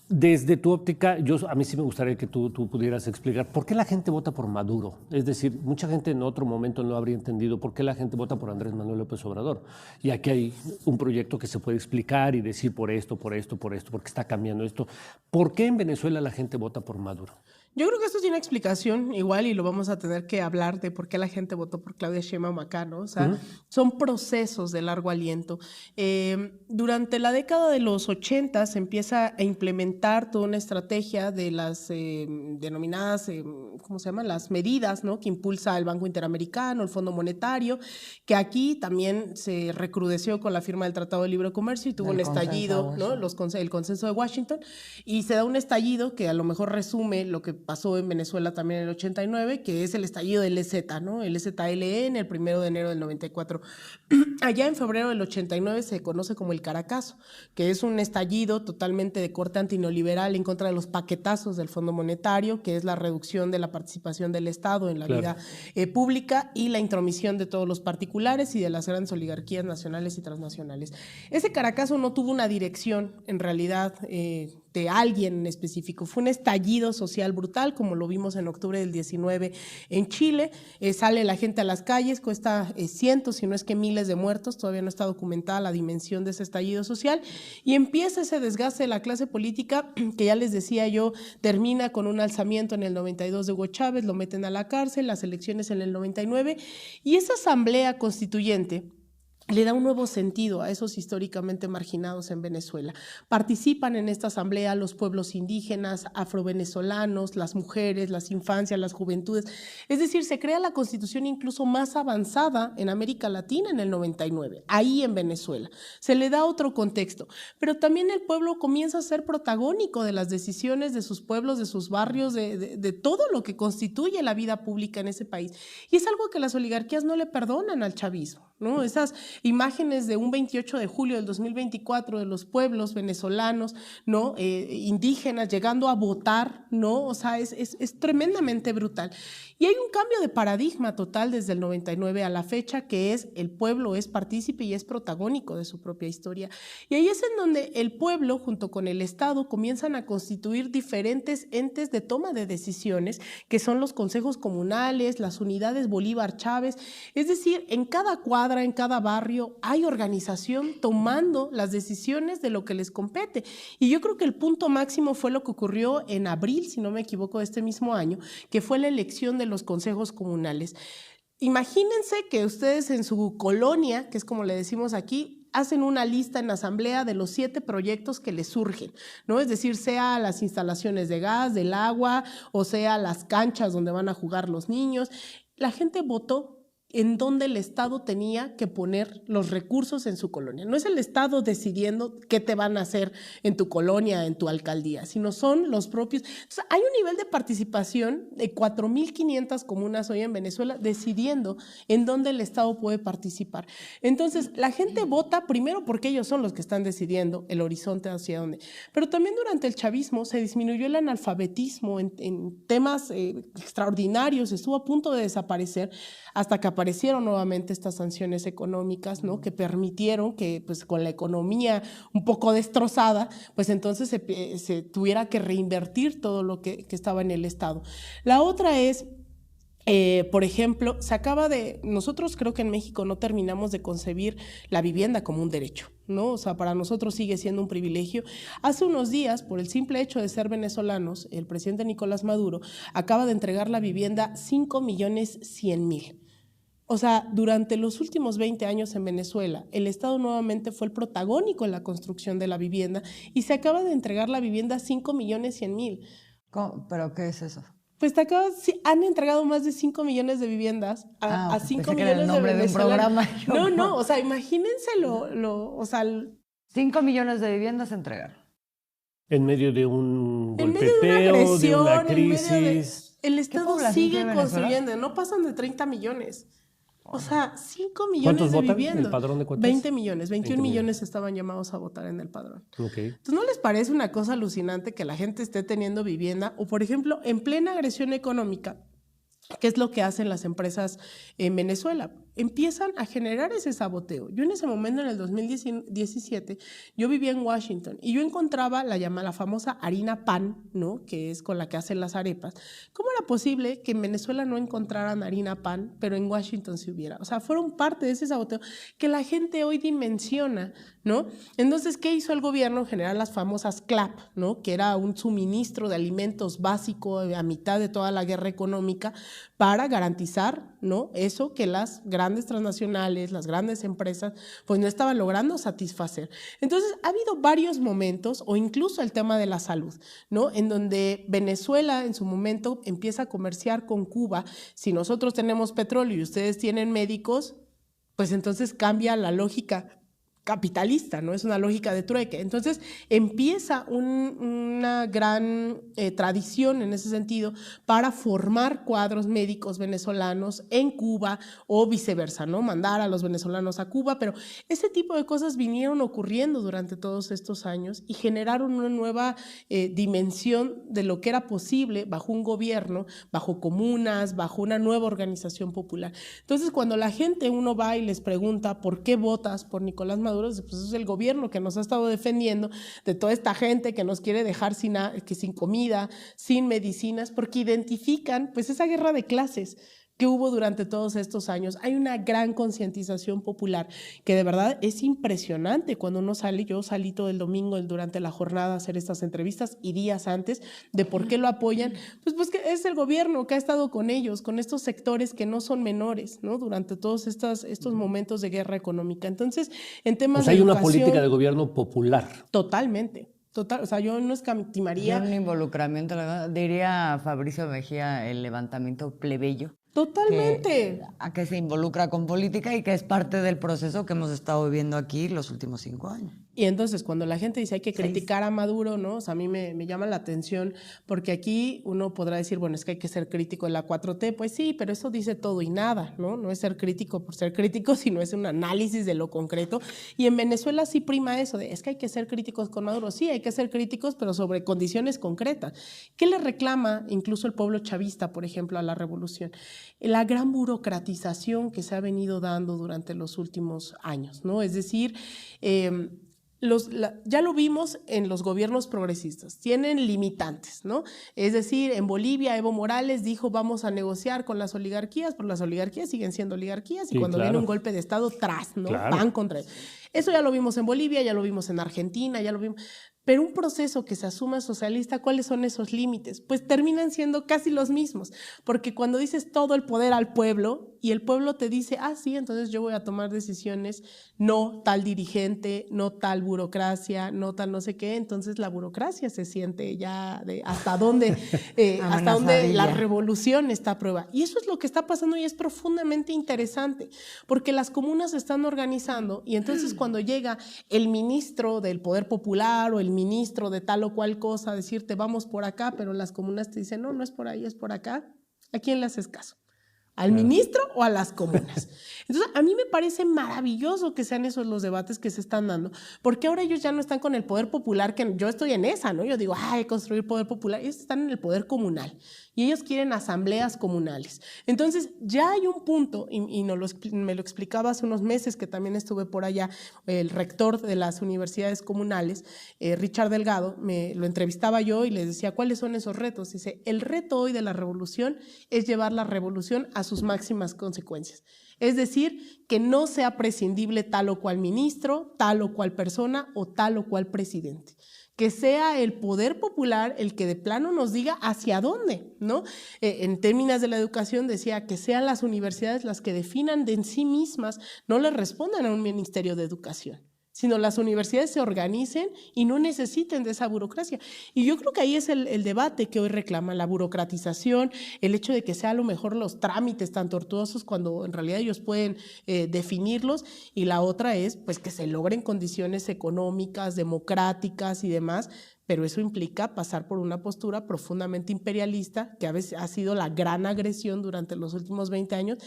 Desde tu óptica, a mí sí me gustaría que tú pudieras explicar por qué la gente vota por Maduro. Es decir, mucha gente en otro momento no habría entendido por qué la gente vota por Andrés Manuel López Obrador. Y aquí hay un proyecto que se puede explicar y decir por esto, porque está cambiando esto. ¿Por qué en Venezuela la gente vota por Maduro? Yo creo que esto tiene explicación igual y lo vamos a tener que hablar de por qué la gente votó por Claudia Sheinbaum acá, ¿no? O sea, son procesos de largo aliento. Durante la década de los 80 se empieza a implementar toda una estrategia de las denominadas, ¿cómo se llaman? Las medidas, ¿no?, que impulsa el Banco Interamericano, el Fondo Monetario, que aquí también se recrudeció con la firma del Tratado de Libre Comercio y tuvo un estallido, ¿no? El consenso de Washington, y se da un estallido que a lo mejor resume lo que pasó en Venezuela también en el 89, que es el estallido del EZ, ¿no? El EZLN, el 1 de enero del 94. Allá en febrero del 89 se conoce como el Caracazo, que es un estallido totalmente de corte antineoliberal en contra de los paquetazos del Fondo Monetario, que es la reducción de la participación del Estado en la vida pública y la intromisión de todos los particulares y de las grandes oligarquías nacionales y transnacionales. Ese Caracazo no tuvo una dirección, en realidad, de alguien en específico. Fue un estallido social brutal, como lo vimos en octubre del 19 en Chile. Sale la gente a las calles, cuesta cientos, si no es que miles de muertos, todavía no está documentada la dimensión de ese estallido social, y empieza ese desgaste de la clase política, que ya les decía yo, termina con un alzamiento en el 92 de Hugo Chávez, lo meten a la cárcel, las elecciones en el 99, y esa asamblea constituyente le da un nuevo sentido a esos históricamente marginados en Venezuela. Participan en esta asamblea los pueblos indígenas, afrovenezolanos, las mujeres, las infancias, las juventudes. Es decir, se crea la constitución incluso más avanzada en América Latina en el 99, ahí en Venezuela. Se le da otro contexto, pero también el pueblo comienza a ser protagónico de las decisiones de sus pueblos, de sus barrios, de todo lo que constituye la vida pública en ese país. Y es algo que las oligarquías no le perdonan al chavismo, ¿no? Esas imágenes de un 28 de julio del 2024 de los pueblos venezolanos, ¿no? Indígenas llegando a votar, ¿no? O sea, es tremendamente brutal. Y hay un cambio de paradigma total desde el 99 a la fecha, que es el pueblo es partícipe y es protagónico de su propia historia. Y ahí es en donde el pueblo, junto con el Estado, comienzan a constituir diferentes entes de toma de decisiones, que son los consejos comunales, las unidades Bolívar Chávez. Es decir, en cada cuadra, en cada barrio, hay organización tomando las decisiones de lo que les compete. Y yo creo que el punto máximo fue lo que ocurrió en abril, si no me equivoco, de este mismo año, que fue la elección de los consejos comunales. Imagínense que ustedes en su colonia, que es como le decimos aquí, hacen una lista en asamblea de los 7 proyectos que les surgen, ¿no? Es decir, sea las instalaciones de gas, del agua, o sea las canchas donde van a jugar los niños. La gente votó en donde el Estado tenía que poner los recursos en su colonia. No es el Estado decidiendo qué te van a hacer en tu colonia, en tu alcaldía, sino son los propios. Entonces, hay un nivel de participación de 4.500 comunas hoy en Venezuela decidiendo en dónde el Estado puede participar. Entonces, la gente vota primero porque ellos son los que están decidiendo el horizonte hacia dónde. Pero también durante el chavismo se disminuyó el analfabetismo en temas extraordinarios, estuvo a punto de desaparecer hasta que aparecieron nuevamente estas sanciones económicas, ¿no? Que permitieron que, pues, con la economía un poco destrozada, pues entonces se tuviera que reinvertir todo lo que estaba en el Estado. La otra es, por ejemplo, nosotros creo que en México no terminamos de concebir la vivienda como un derecho, ¿no? O sea, para nosotros sigue siendo un privilegio. Hace unos días, por el simple hecho de ser venezolanos, el presidente Nicolás Maduro acaba de entregar la vivienda 5.100.000. O sea, durante los últimos 20 años en Venezuela, el Estado nuevamente fue el protagónico en la construcción de la vivienda y se acaba de entregar la vivienda 5.100.000. ¿Pero qué es eso? Pues han entregado más de 5 millones de viviendas a 5 millones de venezolanos. No, o sea, imagínense o sea... 5 millones de viviendas se entregaron. En medio de un golpeteo, en medio de una agresión, de una crisis. El Estado sigue construyendo, no pasan de 30 millones. O sea, 5 millones de viviendas. ¿El padrón de cuántos? 20 millones, 21 millones estaban llamados a votar en el padrón. Okay. Entonces, ¿no les parece una cosa alucinante que la gente esté teniendo vivienda? O, por ejemplo, en plena agresión económica, ¿qué es lo que hacen las empresas en Venezuela? Empiezan a generar ese saboteo. Yo en ese momento, en el 2017, yo vivía en Washington y yo encontraba la famosa harina pan, ¿no? Que es con la que hacen las arepas. ¿Cómo era posible que en Venezuela no encontraran harina pan, pero en Washington sí hubiera? O sea, fueron parte de ese saboteo que la gente hoy dimensiona, ¿no? Entonces, ¿qué hizo el gobierno? Generar las famosas CLAP, ¿no? Que era un suministro de alimentos básico a mitad de toda la guerra económica para garantizar, ¿no? Eso que las grandes transnacionales, las grandes empresas, pues no estaban logrando satisfacer. Entonces, ha habido varios momentos, o incluso el tema de la salud, ¿no? En donde Venezuela en su momento empieza a comerciar con Cuba. Si nosotros tenemos petróleo y ustedes tienen médicos, pues entonces cambia la lógica capitalista, ¿no? Es una lógica de trueque. Entonces empieza una gran tradición en ese sentido para formar cuadros médicos venezolanos en Cuba o viceversa, ¿no? Mandar a los venezolanos a Cuba, pero ese tipo de cosas vinieron ocurriendo durante todos estos años y generaron una nueva dimensión de lo que era posible bajo un gobierno, bajo comunas, bajo una nueva organización popular. Entonces, cuando la gente, uno va y les pregunta ¿por qué votas por Nicolás Maduro? Pues es el gobierno que nos ha estado defendiendo de toda esta gente que nos quiere dejar sin comida, sin medicinas, porque identifican pues esa guerra de clases que hubo durante todos estos años. Hay una gran concientización popular que de verdad es impresionante cuando uno sale. Yo salí todo el domingo durante la jornada a hacer estas entrevistas y días antes de por qué lo apoyan. Pues que es el gobierno que ha estado con ellos, con estos sectores que no son menores, ¿no? Durante todos estos momentos de guerra económica. Entonces, en temas de hay educación, una política de gobierno popular. Totalmente. Total, o sea, yo no escatimaría. Un involucramiento, diría Fabricio Mejía, el levantamiento plebeyo. Totalmente. A que se involucra con política y que es parte del proceso que hemos estado viviendo aquí los últimos 5 años. Y entonces cuando la gente dice hay que criticar a Maduro, ¿no? O sea, a mí me llama la atención porque aquí uno podrá decir, bueno, es que hay que ser crítico en la 4T. Pues sí, pero eso dice todo y nada, ¿no? No es ser crítico por ser crítico, sino es un análisis de lo concreto. Y en Venezuela sí prima eso de, es que hay que ser críticos con Maduro. Sí, hay que ser críticos, pero sobre condiciones concretas. ¿Qué le reclama incluso el pueblo chavista, por ejemplo, a la revolución? La gran burocratización que se ha venido dando durante los últimos años, ¿no? Es decir, ya lo vimos en los gobiernos progresistas, tienen limitantes, ¿no? Es decir, en Bolivia Evo Morales dijo vamos a negociar con las oligarquías, pero las oligarquías siguen siendo oligarquías y cuando viene un golpe de Estado, ¿no? Van contra él. Eso ya lo vimos en Bolivia, ya lo vimos en Argentina, ya lo vimos... Pero un proceso que se asuma socialista, ¿cuáles son esos límites? Pues terminan siendo casi los mismos, porque cuando dices todo el poder al pueblo y el pueblo te dice, ah, sí, entonces yo voy a tomar decisiones, no tal dirigente, no tal burocracia, no tal no sé qué, entonces la burocracia se siente ya de hasta dónde la revolución está a prueba. Y eso es lo que está pasando y es profundamente interesante, porque las comunas se están organizando y entonces cuando llega el ministro del Poder Popular o el ministro de tal o cual cosa, decirte vamos por acá, pero las comunas te dicen no, no es por ahí, es por acá. ¿A quién le haces caso? ¿Al ministro o a las comunas? Entonces, a mí me parece maravilloso que sean esos los debates que se están dando, porque ahora ellos ya no están con el poder popular, que yo estoy en esa, ¿no? Yo digo, ay, construir poder popular, ellos están en el poder comunal y ellos quieren asambleas comunales. Entonces, ya hay un punto, y me lo explicaba hace unos meses que también estuve por allá, el rector de las universidades comunales, Richard Delgado, lo entrevistaba yo y le decía, ¿cuáles son esos retos? Dice, el reto hoy de la revolución es llevar la revolución a sus máximas consecuencias. Es decir, que no sea prescindible tal o cual ministro, tal o cual persona o tal o cual presidente. Que sea el poder popular el que de plano nos diga hacia dónde, ¿no? En términos de la educación decía que sean las universidades las que definan de en sí mismas, no le respondan a un ministerio de educación, sino las universidades se organicen y no necesiten de esa burocracia. Y yo creo que ahí es el debate que hoy reclama, la burocratización, el hecho de que sea a lo mejor los trámites tan tortuosos cuando en realidad ellos pueden definirlos, y la otra es pues que se logren condiciones económicas, democráticas y demás, pero eso implica pasar por una postura profundamente imperialista, que a veces ha sido la gran agresión durante los últimos 20 años,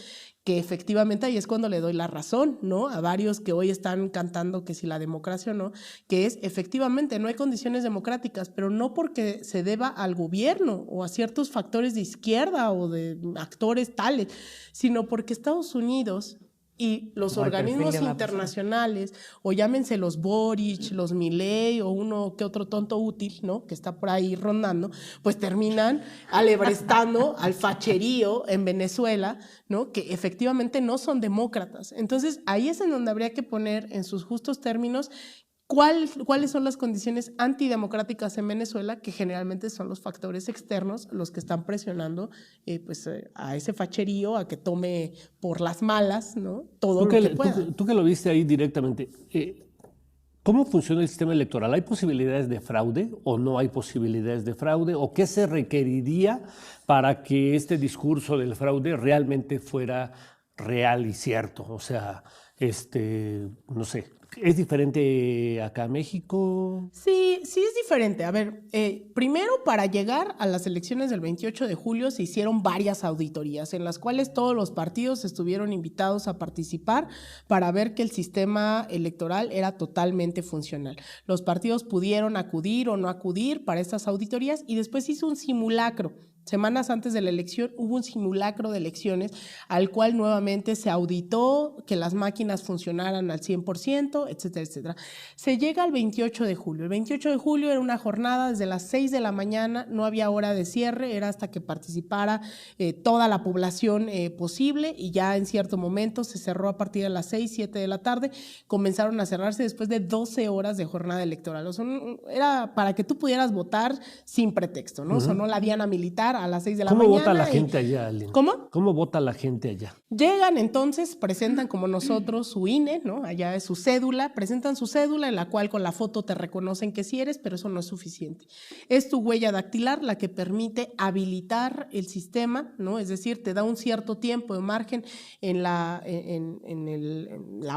que efectivamente ahí es cuando le doy la razón, ¿no? A varios que hoy están cantando que si la democracia o no, que es efectivamente no hay condiciones democráticas, pero no porque se deba al gobierno o a ciertos factores de izquierda o de actores tales, sino porque Estados Unidos y los organismos internacionales, o llámense los Boric, los Milei o uno que otro tonto útil, ¿no? Que está por ahí rondando, pues terminan alebrestando al facherío en Venezuela, ¿no? Que efectivamente no son demócratas. Entonces ahí es en donde habría que poner en sus justos términos ¿cuáles son las condiciones antidemocráticas en Venezuela, que generalmente son los factores externos los que están presionando a ese facherío a que tome por las malas, ¿no? Todo lo que pueda. Tú que lo viste ahí directamente, ¿cómo funciona el sistema electoral? ¿Hay posibilidades de fraude o no hay posibilidades de fraude? ¿O qué se requeriría para que este discurso del fraude realmente fuera real y cierto? O sea, no sé, ¿es diferente acá en México? Sí es diferente. A ver, primero, para llegar a las elecciones del 28 de julio se hicieron varias auditorías en las cuales todos los partidos estuvieron invitados a participar para ver que el sistema electoral era totalmente funcional. Los partidos pudieron acudir o no acudir para estas auditorías y después hizo un simulacro. Semanas antes de la elección hubo un simulacro de elecciones al cual nuevamente se auditó que las máquinas funcionaran al 100%, etcétera, etcétera. Se llega al 28 de julio. El 28 de julio era una jornada desde las 6 de la mañana, no había hora de cierre, era hasta que participara toda la población posible, y ya en cierto momento se cerró a partir de las 6, 7 de la tarde, comenzaron a cerrarse después de 12 horas de jornada electoral. O sea, era para que tú pudieras votar sin pretexto, ¿no? Sonó la diana militar a las 6 de la mañana. ¿Cómo vota la gente allá, Aline? ¿Cómo? ¿Cómo vota la gente allá? Llegan entonces, presentan como nosotros su INE, ¿no? Allá es su cédula, presentan su cédula en la cual con la foto te reconocen que sí eres, pero eso no es suficiente. Es tu huella dactilar la que permite habilitar el sistema, ¿no? Es decir, te da un cierto tiempo de margen en la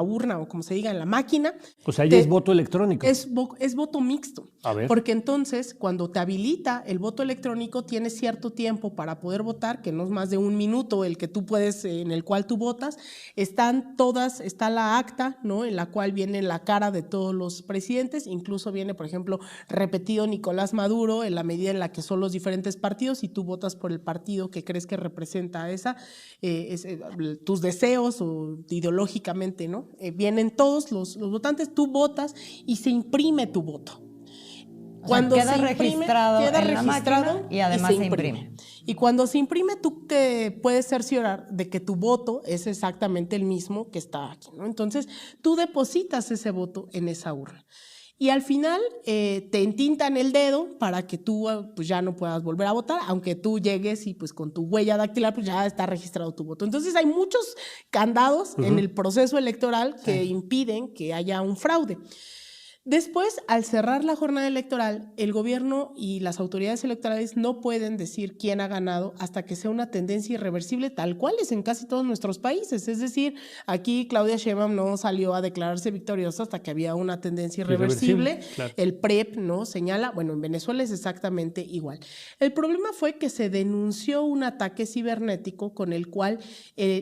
urna, o como se diga, en la máquina. O sea, ya es voto electrónico. Es voto mixto. A ver. Porque entonces, cuando te habilita el voto electrónico, tienes cierto tiempo para poder votar, que no es más de un minuto el que tú puedes, en el cual tú votas. Está la acta, ¿no? En la cual viene la cara de todos los presidentes, incluso viene, por ejemplo, repetido Nicolás Maduro en la medida en la que son los diferentes partidos, y tú votas por el partido que crees que representa tus deseos o ideológicamente, ¿no? Vienen todos los votantes, tú votas y se imprime tu voto. Cuando queda se imprime, registrado queda en la registrado máquina y además se imprime. Y cuando se imprime, tú que puedes cerciorar de que tu voto es exactamente el mismo que está aquí, ¿no? Entonces, tú depositas ese voto en esa urna. Y al final te entintan el dedo para que tú pues ya no puedas volver a votar, aunque tú llegues y pues con tu huella dactilar pues ya está registrado tu voto. Entonces hay muchos candados en el proceso electoral que impiden que haya un fraude. Después, al cerrar la jornada electoral, el gobierno y las autoridades electorales no pueden decir quién ha ganado hasta que sea una tendencia irreversible, tal cual es en casi todos nuestros países. Es decir, aquí Claudia Sheinbaum no salió a declararse victoriosa hasta que había una tendencia irreversible. Claro. El PREP no señala, bueno, en Venezuela es exactamente igual. El problema fue que se denunció un ataque cibernético con el cual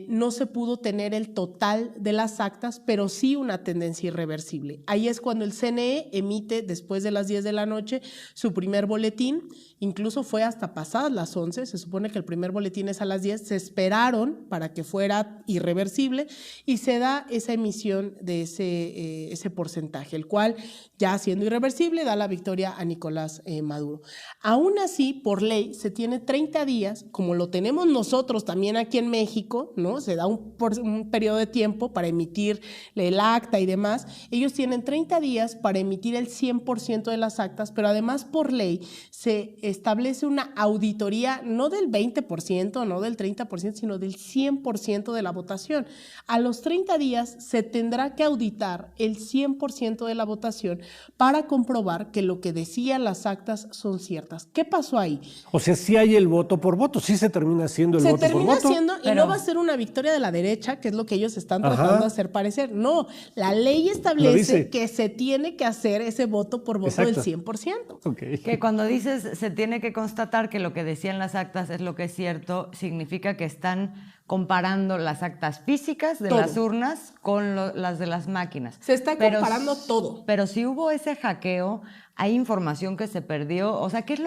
no se pudo tener el total de las actas, pero sí una tendencia irreversible. Ahí es cuando el CNE emite después de las 10 de la noche su primer boletín, incluso fue hasta pasadas las 11, se supone que el primer boletín es a las 10, se esperaron para que fuera irreversible y se da esa emisión de ese porcentaje, el cual ya siendo irreversible da la victoria a Nicolás Maduro. Aún así, por ley, se tiene 30 días, como lo tenemos nosotros también aquí en México, ¿no? Se da un periodo de tiempo para emitir el acta y demás. Ellos tienen 30 días para emitir el 100% de las actas, pero además por ley se establece una auditoría no del 20%, no del 30%, sino del 100% de la votación. A los 30 días se tendrá que auditar el 100% de la votación para comprobar que lo que decían las actas son ciertas. ¿Qué pasó ahí? O sea, sí hay el voto por voto, sí se termina haciendo el voto por voto. Se termina haciendo y no va a ser una victoria de la derecha, que es lo que ellos están tratando de hacer parecer. No, la ley establece que se tiene que hacer ese voto por voto del 100%. Okay. Que cuando dices se tiene que constatar que lo que decían las actas es lo que es cierto, significa que están comparando las actas físicas de las urnas con las de las máquinas. Se está comparando todo. Pero si hubo ese hackeo, hay información que se perdió. O sea, ¿qué es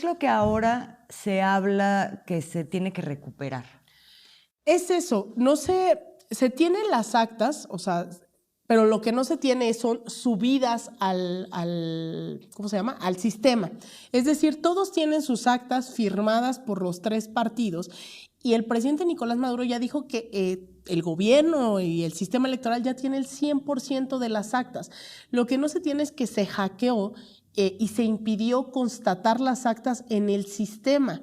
lo que ahora se habla que se tiene que recuperar? Es eso, se tienen las actas, o sea, pero lo que no se tiene son subidas ¿cómo se llama? Al sistema. Es decir, todos tienen sus actas firmadas por los 3 partidos y el presidente Nicolás Maduro ya dijo que el gobierno y el sistema electoral ya tiene el 100% de las actas. Lo que no se tiene es que se hackeó y se impidió constatar las actas en el sistema.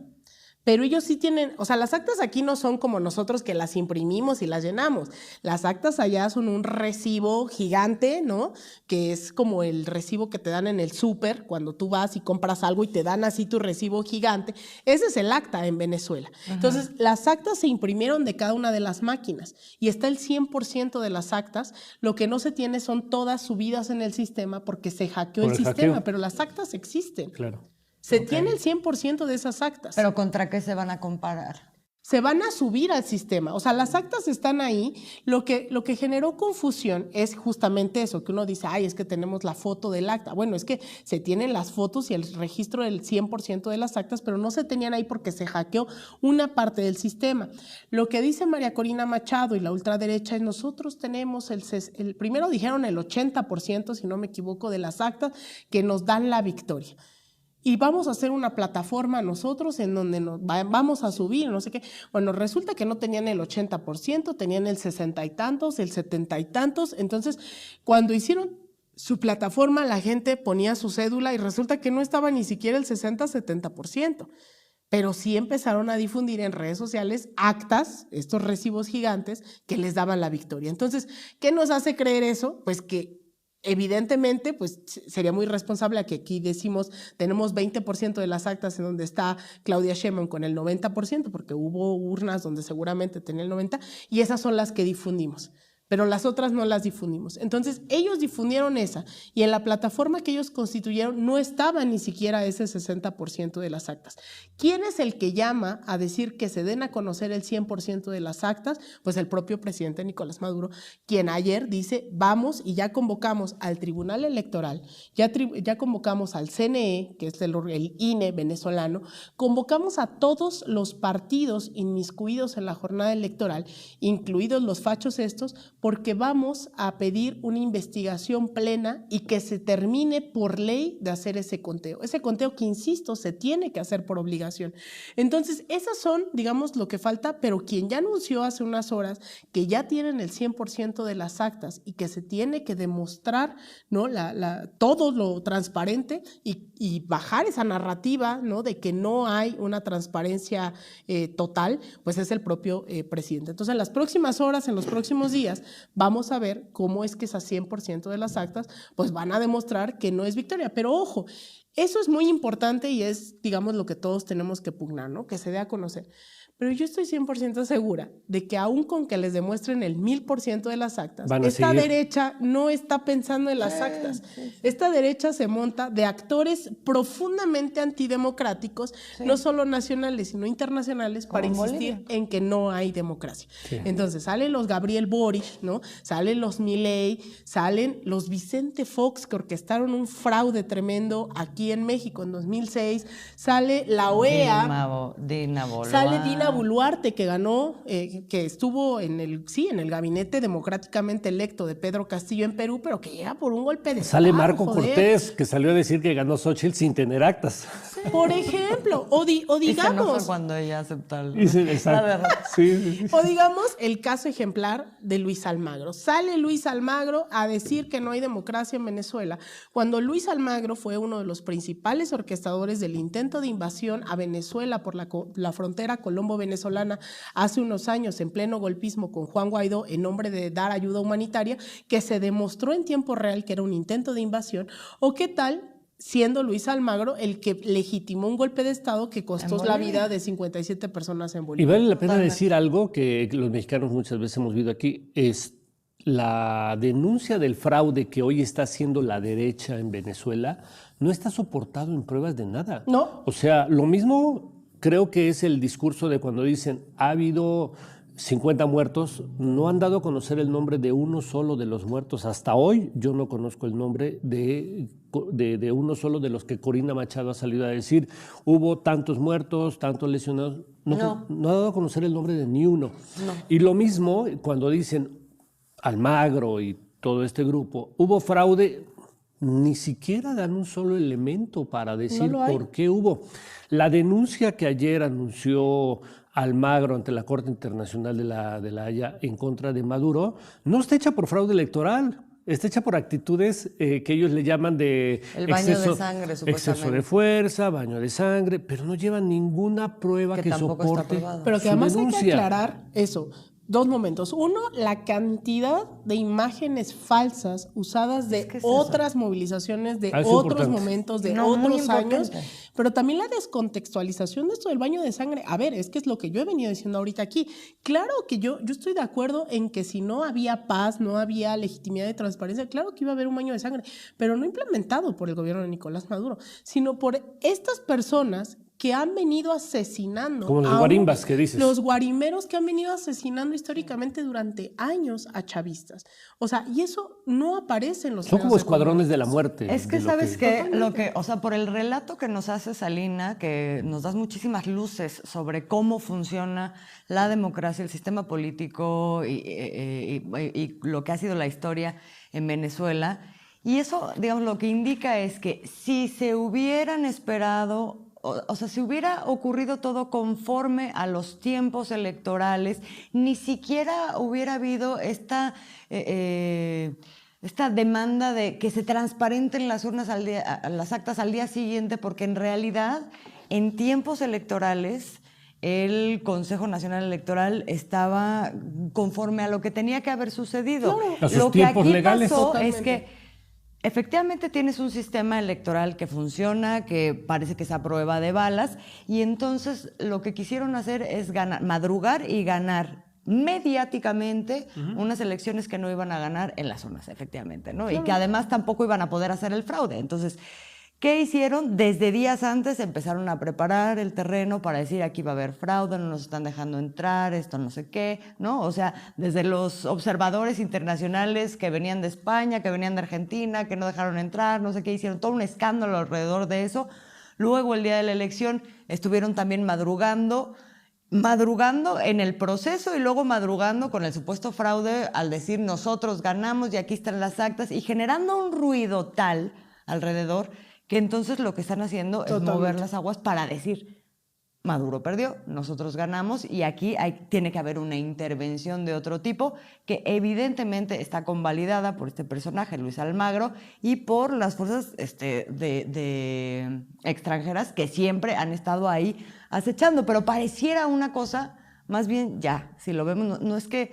Pero ellos sí tienen, o sea, las actas aquí no son como nosotros que las imprimimos y las llenamos. Las actas allá son un recibo gigante, ¿no? Que es como el recibo que te dan en el súper cuando tú vas y compras algo y te dan así tu recibo gigante. Ese es el acta en Venezuela. Ajá. Entonces, las actas se imprimieron de cada una de las máquinas y está el 100% de las actas. Lo que no se tiene son todas subidas en el sistema porque se hackeó el sistema, pero las actas existen. Claro. Se tiene el 100% de esas actas. ¿Pero contra qué se van a comparar? Se van a subir al sistema. O sea, las actas están ahí. Lo que generó confusión es justamente eso, que uno dice, ay, es que tenemos la foto del acta. Bueno, es que se tienen las fotos y el registro del 100% de las actas, pero no se tenían ahí porque se hackeó una parte del sistema. Lo que dice María Corina Machado y la ultraderecha es, nosotros tenemos primero dijeron el 80%, si no me equivoco, de las actas que nos dan la victoria. Y vamos a hacer una plataforma nosotros en donde vamos a subir, no sé qué. Bueno, resulta que no tenían el 80%, tenían el 60 y tantos, el 70 y tantos. Entonces, cuando hicieron su plataforma, la gente ponía su cédula y resulta que no estaba ni siquiera el 60-70%. Pero sí empezaron a difundir en redes sociales actas, estos recibos gigantes, que les daban la victoria. Entonces, ¿qué nos hace creer eso? Pues que evidentemente, pues sería muy responsable que aquí decimos tenemos 20% de las actas en donde está Claudia Sheinbaum con el 90%, porque hubo urnas donde seguramente tenía el 90%, y esas son las que difundimos. Pero las otras no las difundimos. Entonces, ellos difundieron esa y en la plataforma que ellos constituyeron no estaba ni siquiera ese 60% de las actas. ¿Quién es el que llama a decir que se den a conocer el 100% de las actas? Pues el propio presidente Nicolás Maduro, quien ayer dice, vamos y ya convocamos al Tribunal Electoral, ya convocamos al CNE, que es el INE venezolano, convocamos a todos los partidos inmiscuidos en la jornada electoral, incluidos los fachos estos, porque vamos a pedir una investigación plena y que se termine por ley de hacer ese conteo. Ese conteo que, insisto, se tiene que hacer por obligación. Entonces, esas son, digamos, lo que falta, pero quien ya anunció hace unas horas que ya tienen el 100% de las actas y que se tiene que demostrar, ¿no?, todo lo transparente y bajar esa narrativa, ¿no?, de que no hay una transparencia total, pues es el propio presidente. Entonces, en las próximas horas, en los próximos días, vamos a ver cómo es que esas 100% de las actas pues van a demostrar que no es victoria. Pero ojo, eso es muy importante y es, digamos, lo que todos tenemos que pugnar, ¿no?, que se dé a conocer. Pero yo estoy 100% segura de que aún con que les demuestren el 1000% de las actas, esta derecha no está pensando en las actas. Esta derecha se monta de actores profundamente antidemocráticos, no solo nacionales, sino internacionales, para insistir en que no hay democracia. Entonces salen los Gabriel Boric, ¿no?, salen los Milei, salen los Vicente Fox, que orquestaron un fraude tremendo aquí en México en 2006, sale la OEA, sale Dina Boluarte, que ganó, que estuvo en el gabinete democráticamente electo de Pedro Castillo en Perú, pero que llega por un golpe de estado. Sale Marco Cortés, que salió a decir que ganó Xóchitl sin tener actas. Por ejemplo, o digamos... Y se cuando ella acepta la verdad. Sí. O digamos el caso ejemplar de Luis Almagro. Sale Luis Almagro a decir que no hay democracia en Venezuela, cuando Luis Almagro fue uno de los principales orquestadores del intento de invasión a Venezuela por la frontera colombo-venezolana hace unos años, en pleno golpismo con Juan Guaidó, en nombre de dar ayuda humanitaria, que se demostró en tiempo real que era un intento de invasión. ¿O qué tal siendo Luis Almagro el que legitimó un golpe de Estado que costó la vida de 57 personas en Bolivia? Y vale la pena decir algo que los mexicanos muchas veces hemos visto aquí, es la denuncia del fraude que hoy está haciendo la derecha en Venezuela no está soportado en pruebas de nada. No. O sea, lo mismo creo que es el discurso de cuando dicen ha habido 50 muertos, no han dado a conocer el nombre de uno solo de los muertos. Hasta hoy yo no conozco el nombre de uno solo de los que Corina Machado ha salido a decir hubo tantos muertos, tantos lesionados. No ha dado a conocer el nombre de ni uno. No. Y lo mismo cuando dicen Almagro y todo este grupo, hubo fraude, ni siquiera dan un solo elemento para decir por qué hubo. La denuncia que ayer anunció Almagro ante la Corte Internacional de la Haya en contra de Maduro no está hecha por fraude electoral, está hecha por actitudes que ellos le llaman de exceso de fuerza, baño de sangre, pero no llevan ninguna prueba que soporte. Pero que además hay que aclarar eso. Dos momentos. Uno, la cantidad de imágenes falsas usadas de otras movilizaciones, de otros momentos, de otros años, pero también la descontextualización de esto del baño de sangre. A ver, es que es lo que yo he venido diciendo ahorita aquí. Claro que yo estoy de acuerdo en que si no había paz, no había legitimidad y transparencia, claro que iba a haber un baño de sangre, pero no implementado por el gobierno de Nicolás Maduro, sino por estas personas que han venido asesinando. Como los guarimbas que dices. Los guarimeros que han venido asesinando históricamente durante años a chavistas. O sea, y eso no aparece en los... Son como escuadrones de la muerte. Es que sabes que o sea, por el relato que nos hace Salina, que nos das muchísimas luces sobre cómo funciona la democracia, el sistema político y lo que ha sido la historia en Venezuela. Y eso, digamos, lo que indica es que si se hubieran esperado... O sea, si hubiera ocurrido todo conforme a los tiempos electorales, ni siquiera hubiera habido esta demanda de que se transparenten las urnas las actas al día siguiente, porque en realidad, en tiempos electorales, el Consejo Nacional Electoral estaba conforme a lo que tenía que haber sucedido. A sus tiempos legales. Lo que aquí pasó es que efectivamente tienes un sistema electoral que funciona, que parece que es a prueba de balas, y entonces lo que quisieron hacer es madrugar y ganar mediáticamente unas elecciones que no iban a ganar en las urnas, efectivamente, ¿no? Y que además tampoco iban a poder hacer el fraude. Entonces, ¿qué hicieron? Desde días antes empezaron a preparar el terreno para decir aquí va a haber fraude, no nos están dejando entrar, esto no sé qué, ¿no? O sea, desde los observadores internacionales que venían de España, que venían de Argentina, que no dejaron entrar, no sé qué, hicieron todo un escándalo alrededor de eso. Luego, el día de la elección, estuvieron también madrugando madrugando en el proceso y luego madrugando con el supuesto fraude al decir nosotros ganamos y aquí están las actas y generando un ruido tal alrededor que entonces lo que están haciendo es mover las aguas para decir Maduro perdió, nosotros ganamos y aquí tiene que haber una intervención de otro tipo que evidentemente está convalidada por este personaje, Luis Almagro, y por las fuerzas de extranjeras que siempre han estado ahí acechando, pero pareciera una cosa, más bien ya, si lo vemos, no es que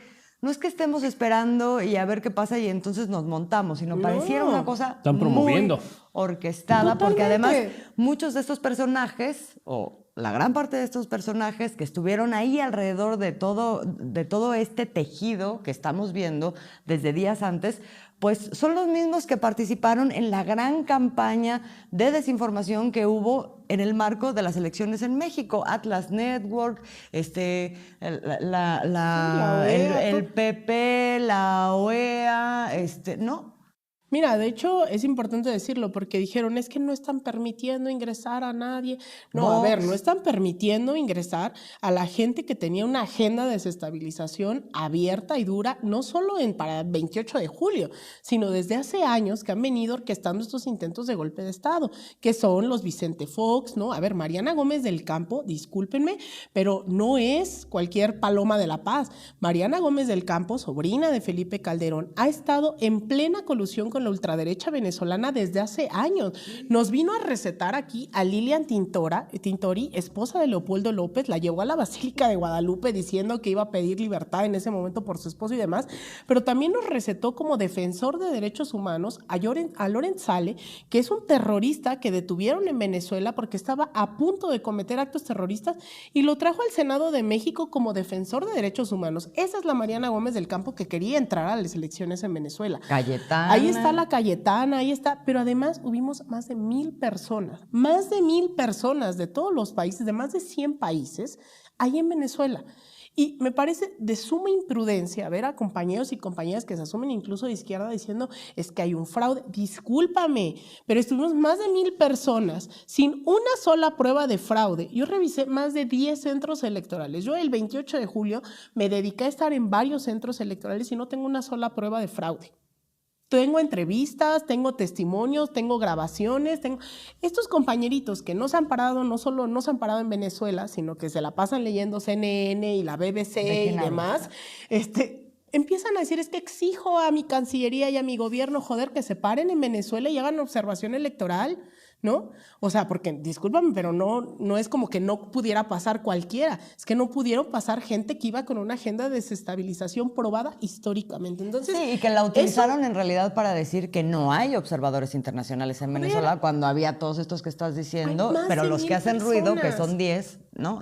estemos esperando y a ver qué pasa y entonces nos montamos, sino pareciera una cosa están promoviendo, muy orquestada, porque además muchos de estos personajes, o la gran parte de estos personajes que estuvieron ahí alrededor de todo este tejido que estamos viendo desde días antes, pues son los mismos que participaron en la gran campaña de desinformación que hubo en el marco de las elecciones en México. Atlas Network, el PP, la OEA, ¿no? Mira, de hecho es importante decirlo porque dijeron es que no están permitiendo ingresar a nadie. No, a ver, no están permitiendo ingresar a la gente que tenía una agenda de desestabilización abierta y dura, no solo para el 28 de julio, sino desde hace años que han venido orquestando estos intentos de golpe de Estado, que son los Vicente Fox, ¿no? A ver, Mariana Gómez del Campo, discúlpenme, pero no es cualquier paloma de la paz. Mariana Gómez del Campo, sobrina de Felipe Calderón, ha estado en plena colusión con la ultraderecha venezolana desde hace años. Nos vino a recetar aquí a Lilian Tintori, esposa de Leopoldo López, la llevó a la Basílica de Guadalupe diciendo que iba a pedir libertad en ese momento por su esposo y demás, pero también nos recetó como defensor de derechos humanos a Lorenz Sale, que es un terrorista que detuvieron en Venezuela porque estaba a punto de cometer actos terroristas y lo trajo al Senado de México como defensor de derechos humanos. Esa es la Mariana Gómez del Campo que quería entrar a las elecciones en Venezuela. Cayetana. Ahí está la Cayetana, ahí está, pero además hubimos más de 1,000 personas de todos los países, de más de 100 países, ahí en Venezuela. Y me parece de suma imprudencia ver a compañeros y compañeras que se asumen incluso de izquierda diciendo es que hay un fraude. Discúlpame, pero estuvimos más de 1,000 personas sin una sola prueba de fraude. Yo revisé más de 10 centros electorales. Yo el 28 de julio me dediqué a estar en varios centros electorales y no tengo una sola prueba de fraude. Tengo entrevistas, tengo testimonios, tengo grabaciones, estos compañeritos que no se han parado, no solo no se han parado en Venezuela, sino que se la pasan leyendo CNN y la BBC y demás, empiezan a decir, es que exijo a mi Cancillería y a mi gobierno, joder, que se paren en Venezuela y hagan observación electoral, ¿no? O sea, porque, discúlpame, pero no es como que no pudiera pasar cualquiera, es que no pudieron pasar gente que iba con una agenda de desestabilización probada históricamente. Entonces, sí, y que la utilizaron en realidad para decir que no hay observadores internacionales en Venezuela cuando había todos estos que estás diciendo, pero los que hacen ruido, que son 10, ¿no?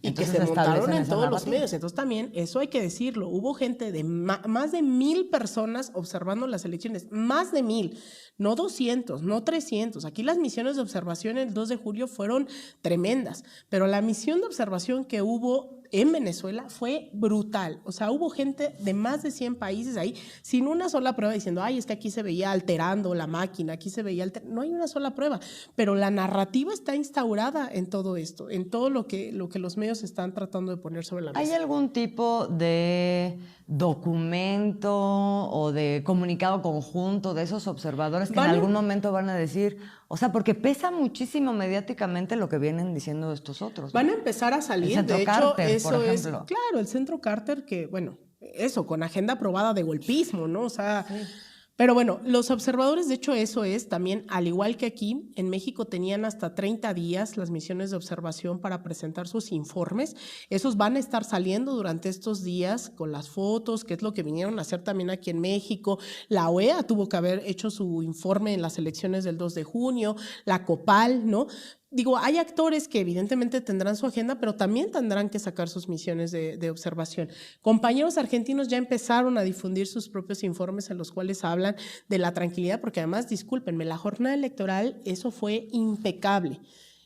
Y que se montaron en todos los medios. Entonces también, eso hay que decirlo, hubo gente de más de 1,000 personas observando las elecciones, más de 1,000, no 200, no 300. Aquí las misiones de observación el 2 de julio fueron tremendas, pero la misión de observación que hubo en Venezuela fue brutal. O sea, hubo gente de más de 100 países ahí sin una sola prueba diciendo, ay, es que aquí se veía alterando la máquina, aquí se veía no hay una sola prueba, pero la narrativa está instaurada en todo esto, en todo lo que los medios están tratando de poner sobre la mesa. ¿Hay algún tipo de documento o de comunicado conjunto de esos observadores que en algún momento van a decir, o sea, porque pesa muchísimo mediáticamente lo que vienen diciendo estos otros, ¿no? Van a empezar a salir, el Centro de hecho, Carter, eso por es, ejemplo. claro, el Centro Carter que, bueno, eso, con agenda aprobada de golpismo, ¿no? O sea, sí. Pero bueno, los observadores, de hecho, eso es también, al igual que aquí, en México tenían hasta 30 días las misiones de observación para presentar sus informes. Esos van a estar saliendo durante estos días con las fotos, que es lo que vinieron a hacer también aquí en México. La OEA tuvo que haber hecho su informe en las elecciones del 2 de junio, la COPAL, ¿no? Digo, hay actores que evidentemente tendrán su agenda, pero también tendrán que sacar sus misiones de observación. Compañeros argentinos ya empezaron a difundir sus propios informes en los cuales hablan de la tranquilidad, porque además, discúlpenme, la jornada electoral, eso fue impecable.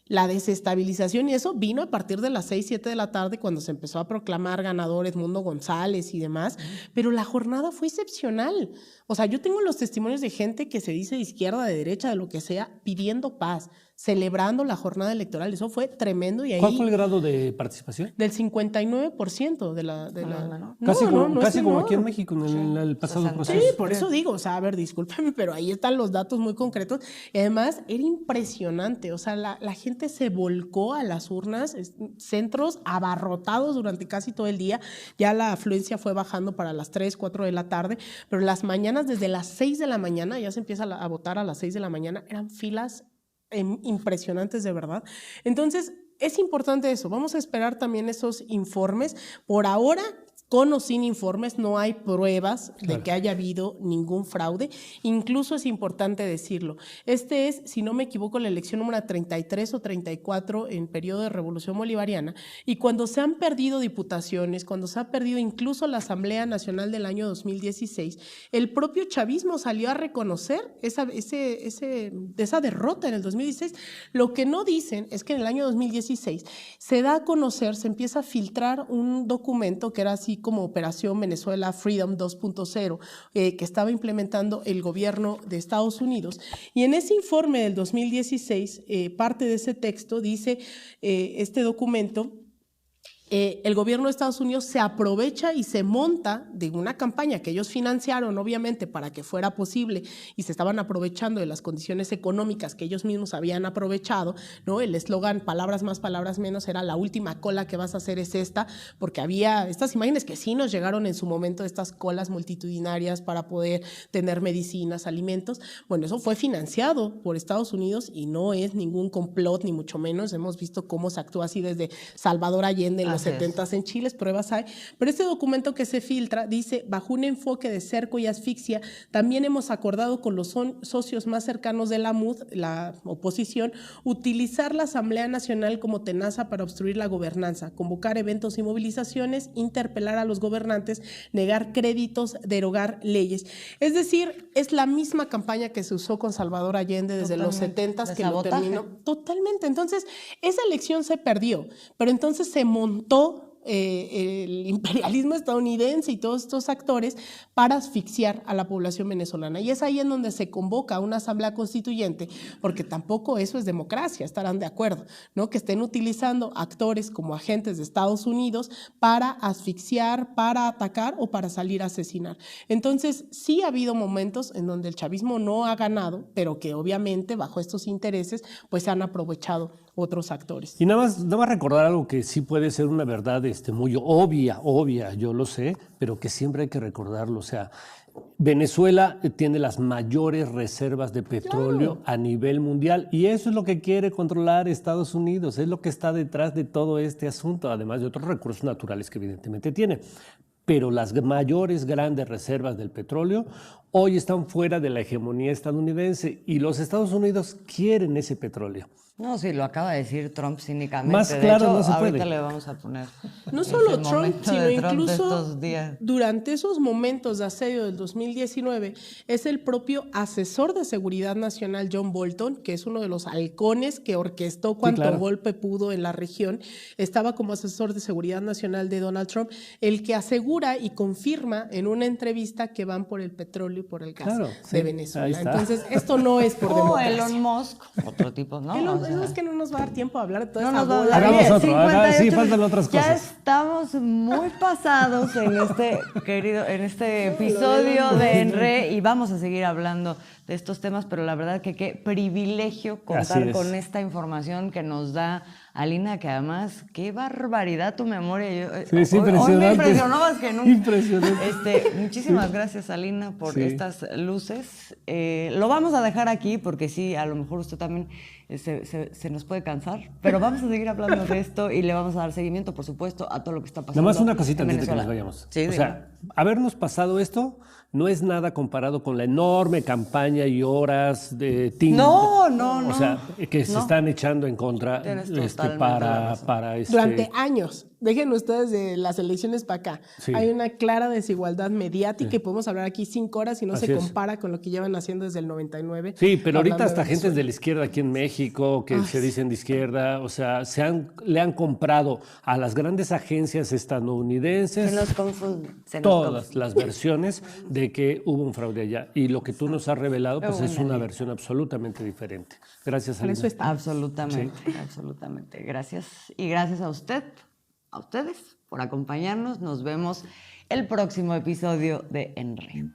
La desestabilización y eso vino a partir de las 6, 7 de la tarde cuando se empezó a proclamar ganador Edmundo González y demás, pero la jornada fue excepcional. O sea, yo tengo los testimonios de gente que se dice de izquierda, de derecha, de lo que sea, pidiendo paz. celebrando la jornada electoral. Eso fue tremendo. Y ahí, ¿cuál fue el grado de participación? Del 59% de la... Casi es como menor. aquí en México en el pasado proceso. Sí, por eso digo, o sea, a ver, discúlpame, pero ahí están los datos muy concretos. Y además era impresionante, o sea, la gente se volcó a las urnas, centros abarrotados durante casi todo el día. Ya la afluencia fue bajando para las 3, 4 de la tarde, pero las mañanas, desde las 6 de la mañana, ya se empieza a votar a las 6 de la mañana, eran filas impresionantes de verdad. Entonces, es importante eso. Vamos a esperar también esos informes. Por ahora, con o sin informes, no hay pruebas de que haya habido ningún fraude. Incluso es importante decirlo. Este es, si no me equivoco, la elección número 33 o 34 en periodo de Revolución Bolivariana. Y cuando se han perdido diputaciones, cuando se ha perdido incluso la Asamblea Nacional del año 2016, el propio chavismo salió a reconocer esa derrota en el 2016. Lo que no dicen es que en el año 2016 se da a conocer, se empieza a filtrar un documento que era así como Operación Venezuela Freedom 2.0, que estaba implementando el gobierno de Estados Unidos. Y en ese informe del 2016, parte de ese texto dice, este documento, el gobierno de Estados Unidos se aprovecha y se monta de una campaña que ellos financiaron, obviamente, para que fuera posible, y se estaban aprovechando de las condiciones económicas que ellos mismos habían aprovechado, ¿no? El eslogan, palabras más, palabras menos, era la última cola que vas a hacer es esta, porque había estas imágenes que sí nos llegaron en su momento, estas colas multitudinarias para poder tener medicinas, alimentos. Bueno, eso fue financiado por Estados Unidos y no es ningún complot, ni mucho menos. Hemos visto cómo se actúa así desde Salvador Allende en los 70s en Chile, pruebas hay, pero este documento que se filtra dice, bajo un enfoque de cerco y asfixia, también hemos acordado con los socios más cercanos de la MUD, la oposición, utilizar la Asamblea Nacional como tenaza para obstruir la gobernanza, convocar eventos y movilizaciones, interpelar a los gobernantes, negar créditos, derogar leyes. Es decir, es la misma campaña que se usó con Salvador Allende desde los 70s, que lo terminó. Totalmente. Entonces, esa elección se perdió, pero entonces se montó el imperialismo estadounidense y todos estos actores para asfixiar a la población venezolana. Y es ahí en donde se convoca una asamblea constituyente, porque tampoco eso es democracia, estarán de acuerdo, ¿no? Que estén utilizando actores como agentes de Estados Unidos para asfixiar, para atacar o para salir a asesinar. Entonces, sí ha habido momentos en donde el chavismo no ha ganado, pero que obviamente bajo estos intereses pues se han aprovechado otros actores. Y nada más recordar algo que sí puede ser una verdad muy obvia, yo lo sé, pero que siempre hay que recordarlo. O sea, Venezuela tiene las mayores reservas de petróleo a nivel mundial y eso es lo que quiere controlar Estados Unidos, es lo que está detrás de todo este asunto, además de otros recursos naturales que evidentemente tiene. Pero las mayores grandes reservas del petróleo hoy están fuera de la hegemonía estadounidense y los Estados Unidos quieren ese petróleo. No, sí, lo acaba de decir Trump cínicamente. Más de claro hecho, no se puede. Ahorita le vamos a poner. No solo Trump, sino incluso durante esos momentos de asedio del 2019, es el propio asesor de seguridad nacional John Bolton, que es uno de los halcones que orquestó cuanto golpe pudo en la región, estaba como asesor de seguridad nacional de Donald Trump, el que asegura y confirma en una entrevista que van por el petróleo y por el gas de Venezuela. Entonces, esto no es por democracia. Elon Musk, otro tipo, ¿no? Es que no nos va a dar tiempo a hablar de toda esa bola. Hagamos otro, sí, faltan otras cosas. Ya estamos muy pasados en este episodio de ENRE y vamos a seguir hablando de estos temas, pero la verdad que qué privilegio contar con esta información que nos da Alina, que además, qué barbaridad tu memoria. Sí, impresionante. Hoy me impresionó más que nunca. Impresionante. Muchísimas gracias, Alina, por estas luces. Lo vamos a dejar aquí porque sí, a lo mejor usted también se nos puede cansar, pero vamos a seguir hablando de esto y le vamos a dar seguimiento, por supuesto, a todo lo que está pasando. Nada más una cosita antes de que nos vayamos. Sí, o sea, habernos pasado esto no es nada comparado con la enorme campaña y horas de Tinder. No. O sea, que se están echando en contra durante años. dejen ustedes de las elecciones para acá. Sí. Hay una clara desigualdad mediática y podemos hablar aquí 5 horas y no Así se es. compara con lo que llevan haciendo desde el 99. Sí, pero ahorita hablando hasta de gentes Venezuela. de la izquierda aquí en México que se dicen de izquierda, o sea, le han comprado a las grandes agencias estadounidenses Se nos confunden. todas las versiones de que hubo un fraude allá. Y lo que tú nos has revelado, pues es una versión absolutamente diferente. Gracias, Por eso Alina. está. Absolutamente, absolutamente. Gracias. Y gracias a usted, a ustedes, por acompañarnos. Nos vemos el próximo episodio de En Red.